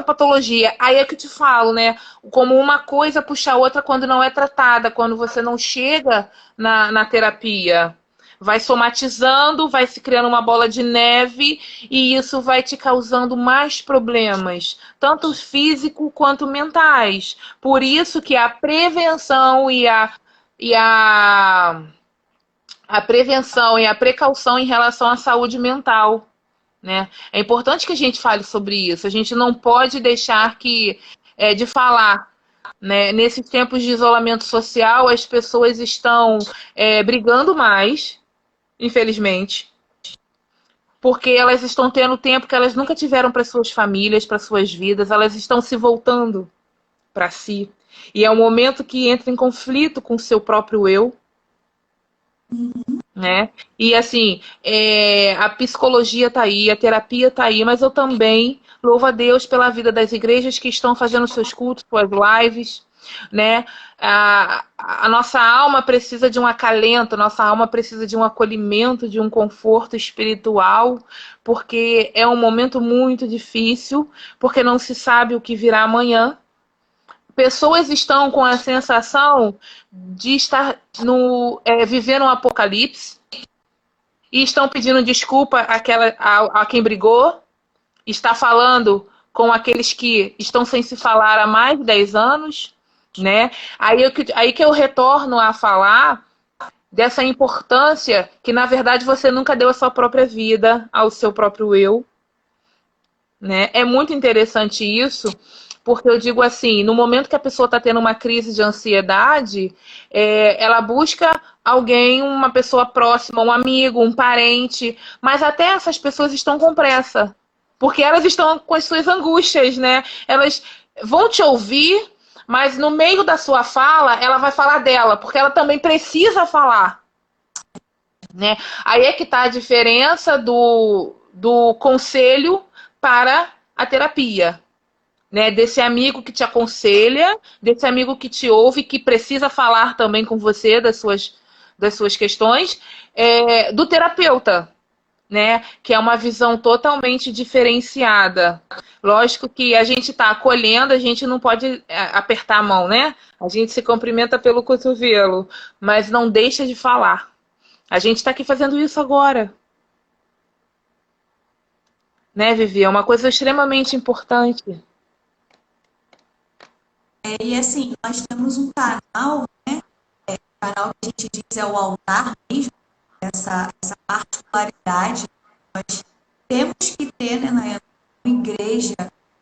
patologia. Aí é que eu te falo, né, como uma coisa puxa a outra quando não é tratada, quando você não chega na terapia. Vai somatizando, vai se criando uma bola de neve e isso vai te causando mais problemas, tanto físico quanto mentais. Por isso que a prevenção e a prevenção e a precaução em relação à saúde mental, né? É importante que a gente fale sobre isso. A gente não pode deixar de falar, né? Nesses tempos de isolamento social, as pessoas estão brigando mais, infelizmente, porque elas estão tendo tempo que elas nunca tiveram para suas famílias, para suas vidas. Elas estão se voltando para si. E é um momento que entra em conflito com o seu próprio eu, né? E assim, a psicologia está aí, a terapia está aí, mas eu também louvo a Deus pela vida das igrejas que estão fazendo seus cultos, suas lives, né? A nossa alma precisa de um acalento, nossa alma precisa de um acolhimento, de um conforto espiritual, porque é um momento muito difícil, porque não se sabe o que virá amanhã. Pessoas estão com a sensação de estar vivendo um apocalipse e estão pedindo desculpa a quem brigou, está falando com aqueles que estão sem se falar há mais de 10 anos, né? Aí que eu retorno a falar dessa importância que, na verdade, você nunca deu a sua própria vida ao seu próprio eu, né? É muito interessante isso, porque eu digo assim, no momento que a pessoa está tendo uma crise de ansiedade, ela busca alguém, uma pessoa próxima, um amigo, um parente, mas até essas pessoas estão com pressa, porque elas estão com as suas angústias, né? Elas vão te ouvir, mas no meio da sua fala, ela vai falar dela, porque ela também precisa falar, né? Aí é que está a diferença do conselho para a terapia, né? Desse amigo que te aconselha, desse amigo que te ouve, que precisa falar também com você das suas questões, do terapeuta, né? Que é uma visão totalmente diferenciada. Lógico que a gente está acolhendo, a gente não pode apertar a mão, né? A gente se cumprimenta pelo cotovelo, mas não deixa de falar. A gente está aqui fazendo isso agora, né, Vivi? É uma coisa extremamente importante. E assim, nós temos um canal, o canal que a gente diz é o altar mesmo, essa particularidade. Nós temos que ter, né, na igreja,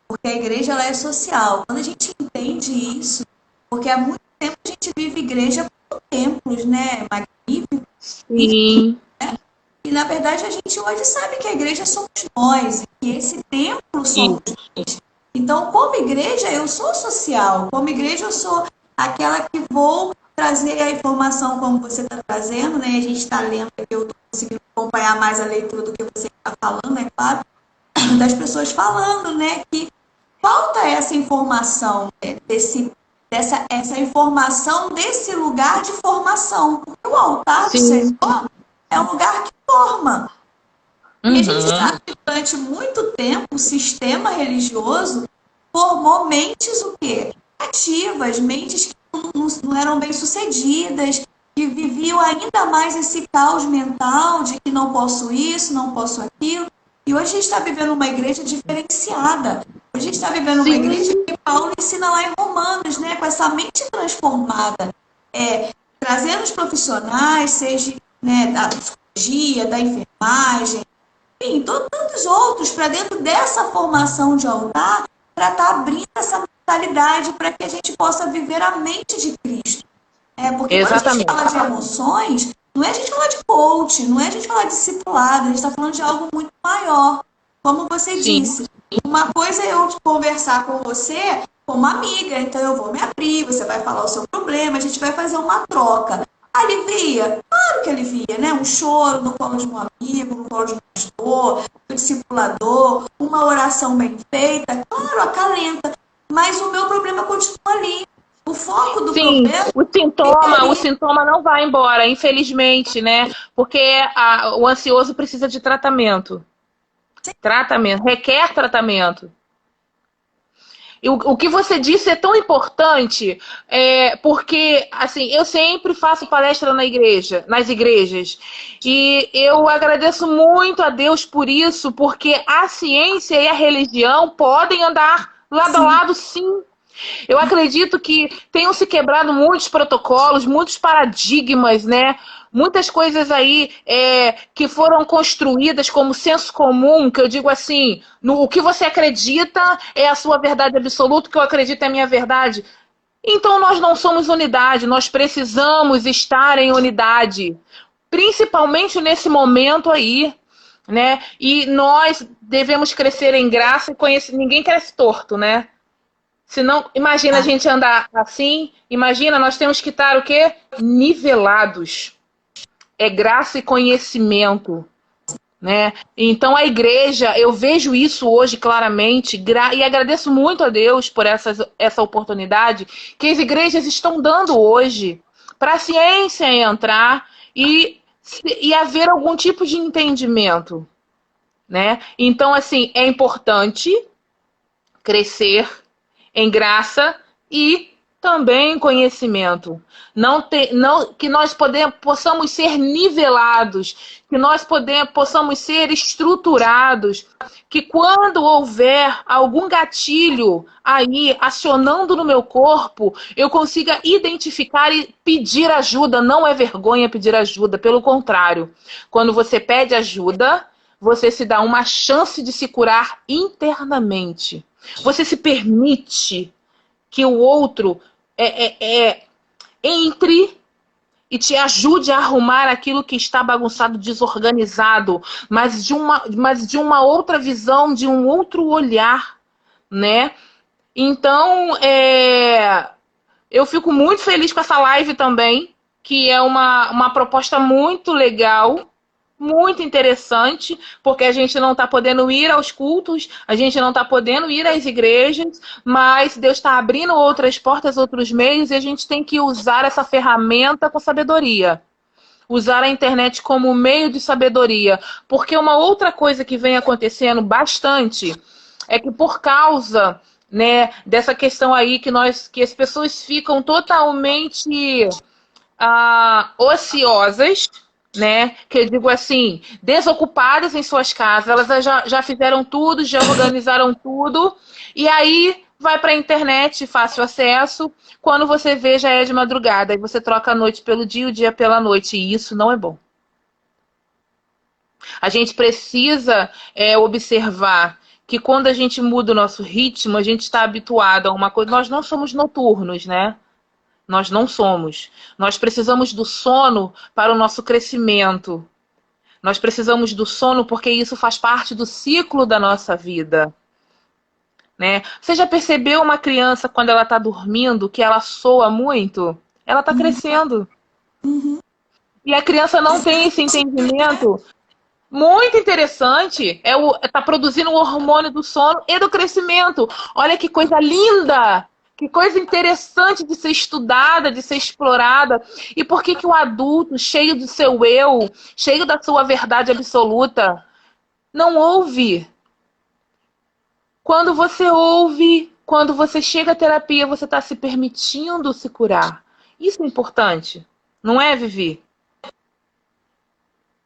porque a igreja ela é social. Quando a gente entende isso, porque há muito tempo a gente vive igreja por templos, né, magníficos, Sim, e na verdade a gente hoje sabe que a igreja somos nós, e que esse templo somos nós. Então, como igreja, eu sou social. Como igreja, eu sou aquela que vou trazer a informação como você está trazendo, né? A gente está lendo aqui, eu estou conseguindo acompanhar mais a leitura do que você está falando, é claro, das pessoas falando, né? Que falta essa informação, né? Essa informação desse lugar de formação. Porque o altar do sim. Senhor é um lugar que forma. E a gente Uhum. sabe que durante muito tempo o sistema religioso formou mentes o quê? Ativas, mentes que não eram bem sucedidas, que viviam ainda mais esse caos mental de que não posso isso, não posso aquilo. E hoje a gente está vivendo uma igreja diferenciada. Hoje a gente está vivendo uma igreja Sim, que Paulo ensina lá em Romanos, né? Com essa mente transformada. Trazendo os profissionais, seja, né, da psicologia, da enfermagem, enfim, tantos outros para dentro dessa formação de altar, para estar abrindo essa mentalidade para que a gente possa viver a mente de Cristo. Porque quando a gente exatamente. fala de emoções, não é a gente falar de coach, não é a gente falar de discipulado, a gente está falando de algo muito maior. Como você Sim, disse, uma coisa é eu conversar com você como amiga, então eu vou me abrir, você vai falar o seu problema, a gente vai fazer uma troca. Alivia? Claro que alivia, né? Um choro no colo de um amigo, no colo de um pastor, do discipulador, uma oração bem feita, claro, acalenta. Mas o meu problema continua ali. O foco do Sim, problema o sintoma não vai embora, infelizmente, né? Porque o ansioso precisa de tratamento. Tratamento, requer tratamento. E o que você disse é tão importante, porque, assim, eu sempre faço palestra nas igrejas, e eu agradeço muito a Deus por isso, porque a ciência e a religião podem andar lado a lado, sim. Eu acredito que tenham se quebrado muitos protocolos, muitos paradigmas, né? Muitas coisas aí que foram construídas como senso comum, que eu digo assim, o que você acredita é a sua verdade absoluta, o que eu acredito é a minha verdade. Então nós não somos unidade, nós precisamos estar em unidade, principalmente nesse momento aí, né? E nós devemos crescer em graça e conhecer. Ninguém cresce torto, né? Senão, imagina a gente andar assim, imagina, nós temos que estar o quê? Nivelados. É graça e conhecimento, né? Então a igreja, eu vejo isso hoje claramente, e agradeço muito a Deus por essa oportunidade que as igrejas estão dando hoje para a ciência entrar e haver algum tipo de entendimento, né? Então, assim, é importante crescer em graça e também em conhecimento. Que nós possamos ser nivelados, que nós possamos ser estruturados, que quando houver algum gatilho aí acionando no meu corpo, eu consiga identificar e pedir ajuda. Não é vergonha pedir ajuda, pelo contrário. Quando você pede ajuda, você se dá uma chance de se curar internamente. Você se permite que o outro entre e te ajude a arrumar aquilo que está bagunçado, desorganizado, mas de uma outra visão, de um outro olhar, né? Então, eu fico muito feliz com essa live também, que é uma proposta muito legal, muito interessante, porque a gente não está podendo ir aos cultos, a gente não está podendo ir às igrejas, mas Deus está abrindo outras portas, outros meios, e a gente tem que usar essa ferramenta com sabedoria. Usar a internet como meio de sabedoria. Porque uma outra coisa que vem acontecendo bastante é que por causa, né, dessa questão aí que as pessoas ficam totalmente ociosas, né? Que eu digo assim, desocupadas em suas casas, elas já fizeram tudo, já organizaram tudo, e aí vai para a internet, fácil acesso, quando você vê já é de madrugada, e você troca a noite pelo dia, o dia pela noite, e isso não é bom. A gente precisa observar que quando a gente muda o nosso ritmo, a gente está habituado a uma coisa, nós não somos noturnos, né? Nós não somos. Nós precisamos do sono para o nosso crescimento. Nós precisamos do sono porque isso faz parte do ciclo da nossa vida, né? Você já percebeu uma criança quando ela está dormindo que ela soa muito? Ela está crescendo. E a criança não tem esse entendimento. Muito interessante. Está produzindo o hormônio do sono e do crescimento. Olha que coisa linda! Que coisa interessante de ser estudada, de ser explorada. E por que o adulto, cheio do seu eu, cheio da sua verdade absoluta, não ouve? Quando você ouve, quando você chega à terapia, você está se permitindo se curar. Isso é importante, não é, Vivi?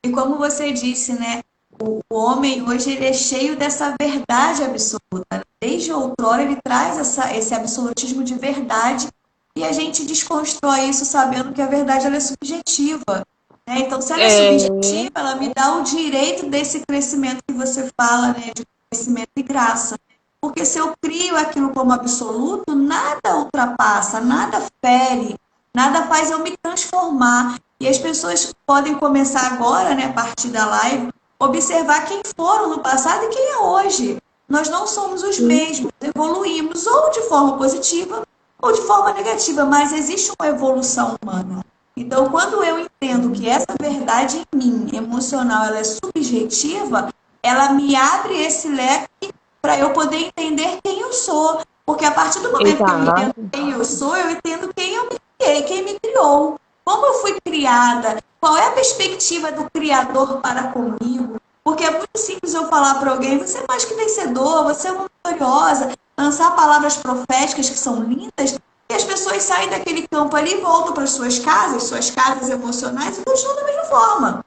E como você disse, né? O homem hoje ele é cheio dessa verdade absoluta. Desde outrora ele traz esse absolutismo de verdade e a gente desconstrói isso sabendo que a verdade ela é subjetiva. Né? Então, se ela é subjetiva, ela me dá o direito desse crescimento que você fala, né? De conhecimento e graça. Porque se eu crio aquilo como absoluto, nada ultrapassa, nada fere, nada faz eu me transformar. E as pessoas podem começar agora, né, a partir da live, observar quem foram no passado e quem é hoje. Nós não somos os mesmos, evoluímos ou de forma positiva ou de forma negativa, mas existe uma evolução humana. Então, quando eu entendo que essa verdade em mim, emocional, ela é subjetiva, ela me abre esse leque para eu poder entender quem eu sou. Porque a partir do momento que eu entendo quem eu sou, eu entendo quem eu me criei, quem me criou. Como eu fui criada? Qual é a perspectiva do Criador para comigo? Porque é muito simples eu falar para alguém, você é mais que vencedor, você é uma vitoriosa, lançar palavras proféticas que são lindas, e as pessoas saem daquele campo ali e voltam para suas casas emocionais, e continuam da mesma forma.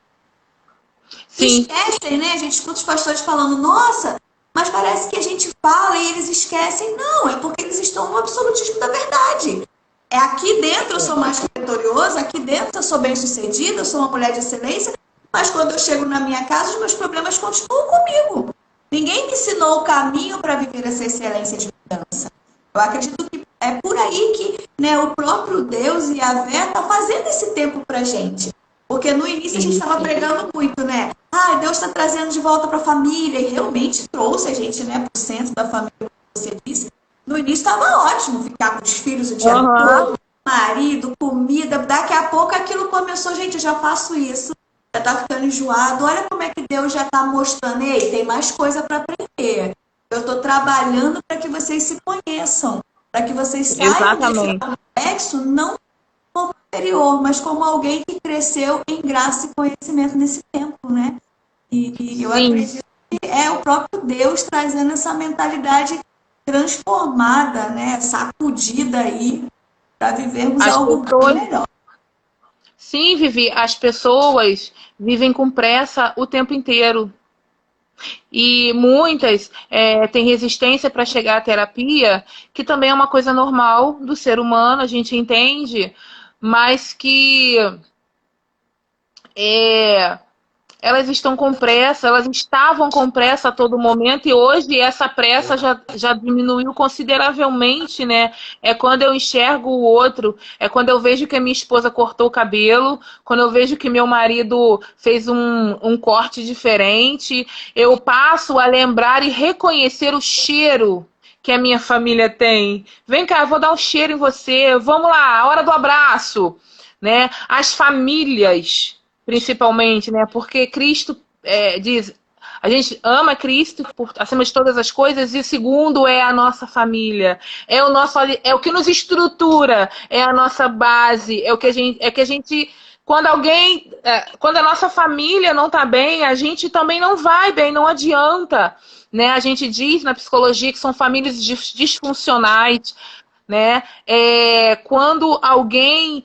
Sim. Esquecem, né? A gente escuta os pastores falando, nossa, mas parece que a gente fala e eles esquecem. Não, é porque eles estão no absolutismo da verdade. É aqui dentro eu sou mais vitoriosa, aqui dentro eu sou bem-sucedida, eu sou uma mulher de excelência, mas quando eu chego na minha casa, os meus problemas continuam comigo. Ninguém me ensinou o caminho para viver essa excelência de mudança. Eu acredito que é por aí que, né, o próprio Deus e a Vé está fazendo esse tempo para a gente. Porque no início a gente estava pregando muito, né? Ah, Deus está trazendo de volta para a família. E realmente trouxe a gente, né, para o centro da família, como você disse. No início estava ótimo ficar com os filhos o dia todo, marido, comida. Daqui a pouco aquilo começou, gente, eu já faço isso. Já está ficando enjoado. Olha como é que Deus já está mostrando. Ei, tem mais coisa para aprender. Eu estou trabalhando para que vocês se conheçam. Para que vocês saiam desse complexo, não como superior, mas como alguém que cresceu em graça e conhecimento nesse tempo, né? E eu acredito que é o próprio Deus trazendo essa mentalidade transformada, né? Sacudida aí, para vivermos algo melhor. Sim, Vivi, as pessoas vivem com pressa o tempo inteiro. E muitas têm resistência para chegar à terapia, que também é uma coisa normal do ser humano, a gente entende, mas que elas estão com pressa, elas estavam com pressa a todo momento, e hoje essa pressa já diminuiu consideravelmente, né? É quando eu enxergo o outro, é quando eu vejo que a minha esposa cortou o cabelo, quando eu vejo que meu marido fez um corte diferente, eu passo a lembrar e reconhecer o cheiro que a minha família tem. Vem cá, eu vou dar um cheiro em você, vamos lá, a hora do abraço, né? As famílias, principalmente, né? Porque Cristo diz, a gente ama Cristo acima de todas as coisas, e segundo é a nossa família, é o que nos estrutura, é a nossa base, é que a gente quando a nossa família não está bem, a gente também não vai bem, não adianta, né? A gente diz na psicologia que são famílias disfuncionais, né? Quando alguém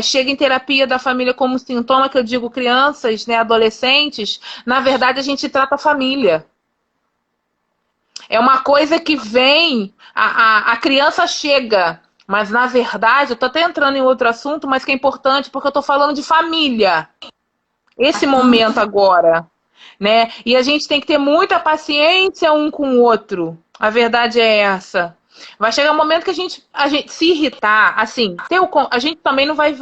chega em terapia da família como sintoma, que eu digo crianças, né, adolescentes, na verdade a gente trata a família. É uma coisa que vem, a criança chega, mas na verdade, eu estou até entrando em outro assunto, mas que é importante, porque eu estou falando de família. Esse momento agora, né? E a gente tem que ter muita paciência um com o outro. A verdade é essa. Vai chegar um momento que a gente se irritar, assim, a gente também não vai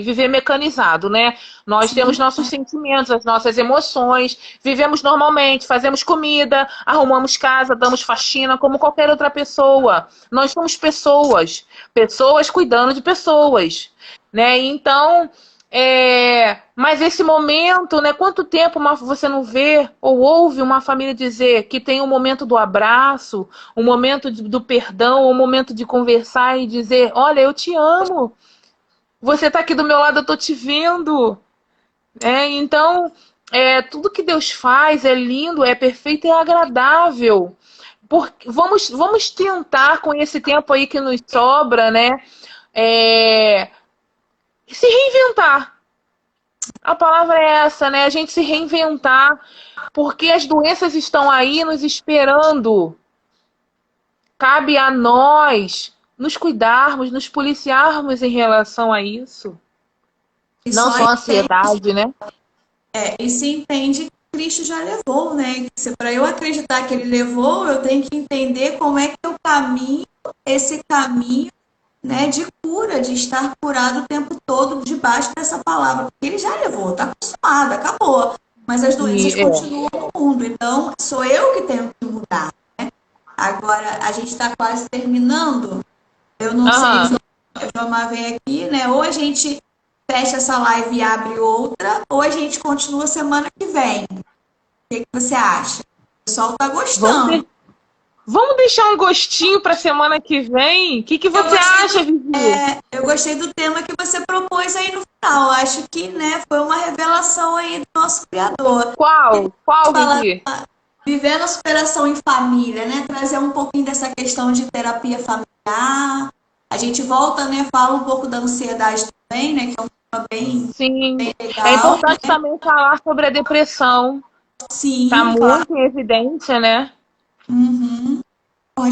viver mecanizado, né? Nós temos nossos sentimentos, as nossas emoções, vivemos normalmente, fazemos comida, arrumamos casa, damos faxina, como qualquer outra pessoa. Nós somos pessoas cuidando de pessoas, né? Então, mas esse momento, né? Quanto tempo você não vê ou ouve uma família dizer que tem um momento do abraço, um momento do perdão, um momento de conversar e dizer, olha, eu te amo, você está aqui do meu lado, eu estou te vendo. Então, tudo que Deus faz é lindo, é perfeito, é agradável. Vamos tentar, com esse tempo aí que nos sobra, né? Se reinventar. A palavra é essa, né? A gente se reinventar, porque as doenças estão aí nos esperando. Cabe a nós nos cuidarmos, nos policiarmos em relação a isso. E não só a ansiedade, né? E se entende que Cristo já levou, né? Para eu acreditar que ele levou, eu tenho que entender como é que eu caminho esse caminho, né, de cura, de estar curado o tempo todo debaixo dessa palavra. Porque ele já levou, está acostumado, acabou. Mas as doenças continuam no mundo. Então, sou eu que tenho que mudar, né? Agora, a gente está quase terminando. Eu não sei se o Jomar vem aqui, né? Ou a gente fecha essa live e abre outra, ou a gente continua semana que vem. O que você acha? O pessoal está gostando. Vamos deixar um gostinho para semana que vem? O que Eu você gostei acha, Vivi? eu gostei do tema que você propôs aí no final. Acho que, né, foi uma revelação aí do nosso Criador. Qual? Qual, Falar Vivi? vivendo a superação em família, né? Trazer um pouquinho dessa questão de terapia familiar. A gente volta, né? Fala um pouco da ansiedade também, né? Que é um tema bem, Sim. bem É legal, importante né? também falar sobre a depressão. Tá Sim, claro. muito em evidência, né? Uhum. Bom,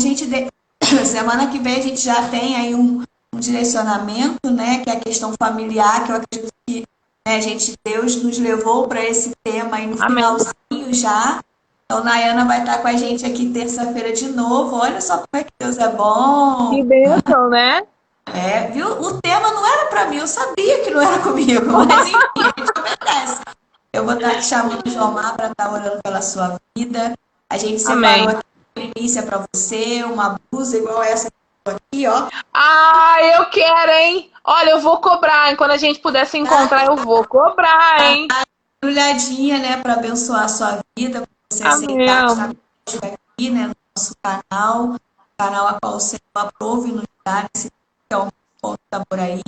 semana que vem a gente já tem aí um direcionamento, né? Que é a questão familiar, que eu acredito que né, Deus nos levou para esse tema aí no Amém. finalzinho já. Então, Nayana vai estar com a gente aqui terça-feira de novo. Olha só como é que Deus é bom. Que bênção, né? É, viu? O tema não era para mim, eu sabia que não era comigo, mas enfim, a gente obedece. Eu vou estar te chamando o Jomar para estar orando pela sua vida. A gente separou Amém. aqui uma primícia para você, uma blusa igual essa que eu tô aqui, ó. Ah, eu quero, hein? Olha, eu vou cobrar, hein? Quando a gente puder se encontrar, eu vou cobrar, hein? Olhadinha, né, para abençoar a sua vida, para você aceitar estar Amém. conosco aqui, né, no nosso canal a qual o Senhor aprove e nos dá nesse que é o ponto da Boraí,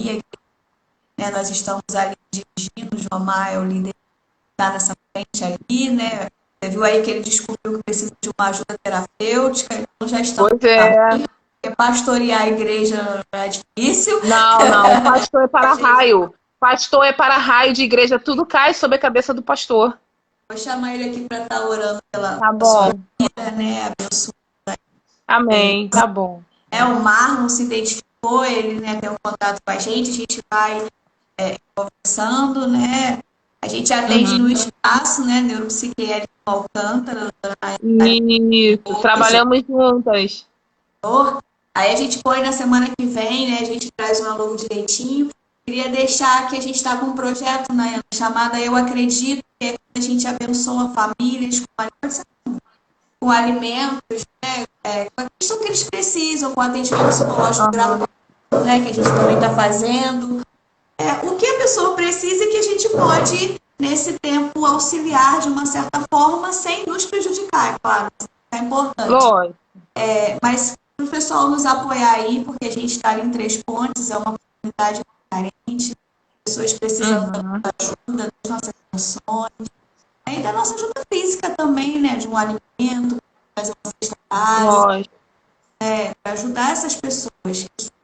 né, nós estamos ali dirigindo, o Jomar é o líder que está nessa frente ali, né, você viu aí que ele descobriu que precisa de uma ajuda terapêutica, então já estamos Pois no é. caminho, porque pastorear a igreja é difícil. Não, não. Pastor é A para gente raio. Pastor é para raio de igreja. Tudo cai sobre a cabeça do pastor. vou chamar ele aqui para estar orando pela Tá sua bom. vida, né, abençoando ele. Amém. Tá bom. O Marlon se identificou, ele né, tem um contato com a gente vai conversando, né? A gente atende no Uhum. espaço, né? Neuropsiquiátrico Alcântara, Isso. Trabalhamos juntas. aí a gente põe na semana que vem, né? A gente traz um aluno direitinho. Queria deixar que a gente está com um projeto na chamada Eu Acredito, que é quando a gente abençoa famílias com alimentos, né? Com a questão que eles precisam, com atendimento psicológico Uhum. gratuito, né? Que a gente também está fazendo. O que a pessoa precisa e que a gente pode, nesse tempo, auxiliar de uma certa forma, sem nos prejudicar, é claro. É importante. Lógico. Mas para o pessoal nos apoiar aí, porque a gente está ali em Três Pontes, é uma comunidade carente, pessoas precisando da Uhum. nossa ajuda, das nossas emoções, e da nossa ajuda física também, né? De um alimento, fazer uma cesta básica, Lógico. para ajudar essas pessoas que estão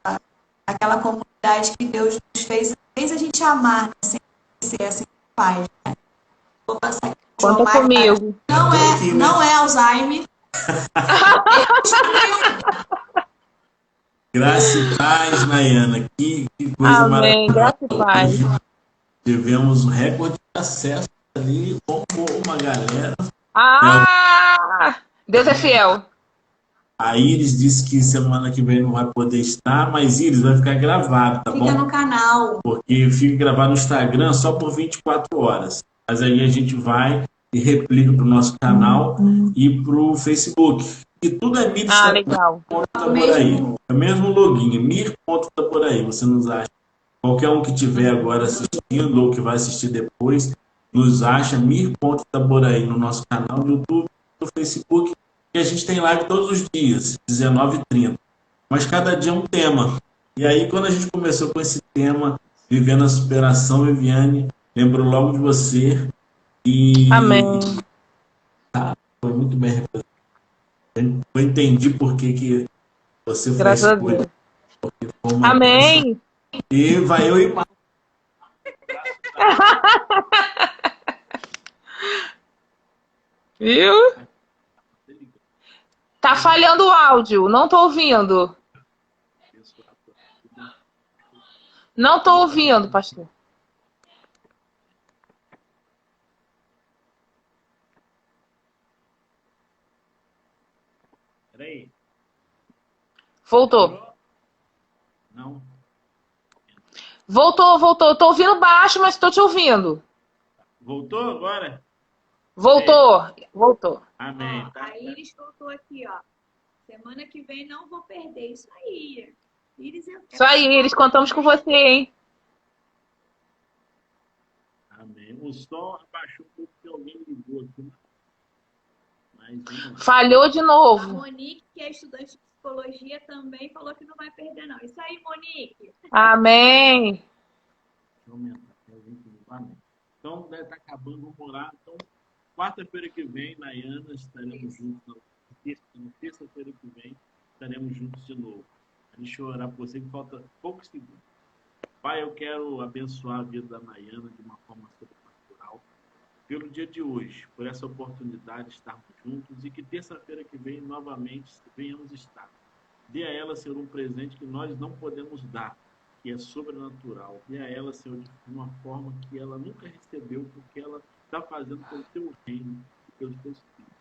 ali, aquela comunidade que Deus nos fez a gente amar, né? Sem ser assim que faz. Né? Vou passar aqui o João Conta Maia. comigo. Não é Alzheimer. Graça e paz, Nayana. Que coisa Amém. maravilhosa. Graça e paz. Hoje tivemos um recorde de acesso ali, bombou uma galera. Ah! Deus é fiel. A Iris disse que semana que vem não vai poder estar, mas Iris vai ficar gravado, tá Fica bom? no canal. Porque fica gravado no Instagram só por 24 horas. Mas aí a gente vai e replica para o nosso canal e para o Facebook. E tudo é Mir Ah, legal. Itaboraí. É o mesmo login, mir.itaboraí. Você nos acha. Qualquer um que estiver agora assistindo ou que vai assistir depois, nos acha mir.itaboraí no nosso canal no YouTube, no Facebook. E a gente tem live todos os dias, 19h30. Mas cada dia é um tema. E aí, quando a gente começou com esse tema, Vivendo a Superação, Viviane, lembro logo de você. E Amém. foi muito bem representado. Eu entendi por que você foi Graças a escolhida. Deus. Porque foi uma bênção. Amém. E vai eu e Marcos. Viu? Tá falhando o áudio. Não tô ouvindo. Não tô ouvindo, pastor. Peraí. Voltou. Não. Voltou, voltou. Tô ouvindo baixo, mas tô te ouvindo. Voltou agora? Voltou. Voltou. Amém. Tá? A Iris voltou aqui, ó. Semana que vem não vou perder isso aí. Iris Isso aí, Iris. Contamos com você, hein? Amém. O som abaixou um pouco que alguém ligou aqui. Mas vamos lá. Falhou de A novo. Monique, que é estudante de psicologia, também falou que não vai perder, não. Isso aí, Monique. Amém. Deixa eu aumentar aqui a gente do Amém. Então, deve estar acabando, vamos orar. Então, quarta-feira que vem, Nayana, estaremos juntos. Na terça-feira que vem, estaremos juntos de novo. Deixa eu orar por você, que falta poucos segundos. Pai, eu quero abençoar a vida da Nayana de uma forma sobrenatural. Pelo dia de hoje, por essa oportunidade de estarmos juntos e que terça-feira que vem, novamente, venhamos estar. Dê a ela, Senhor, um presente que nós não podemos dar, que é sobrenatural. Dê a ela, Senhor, de uma forma que ela nunca recebeu, porque ela está fazendo pelo teu reino e pelos teus filhos.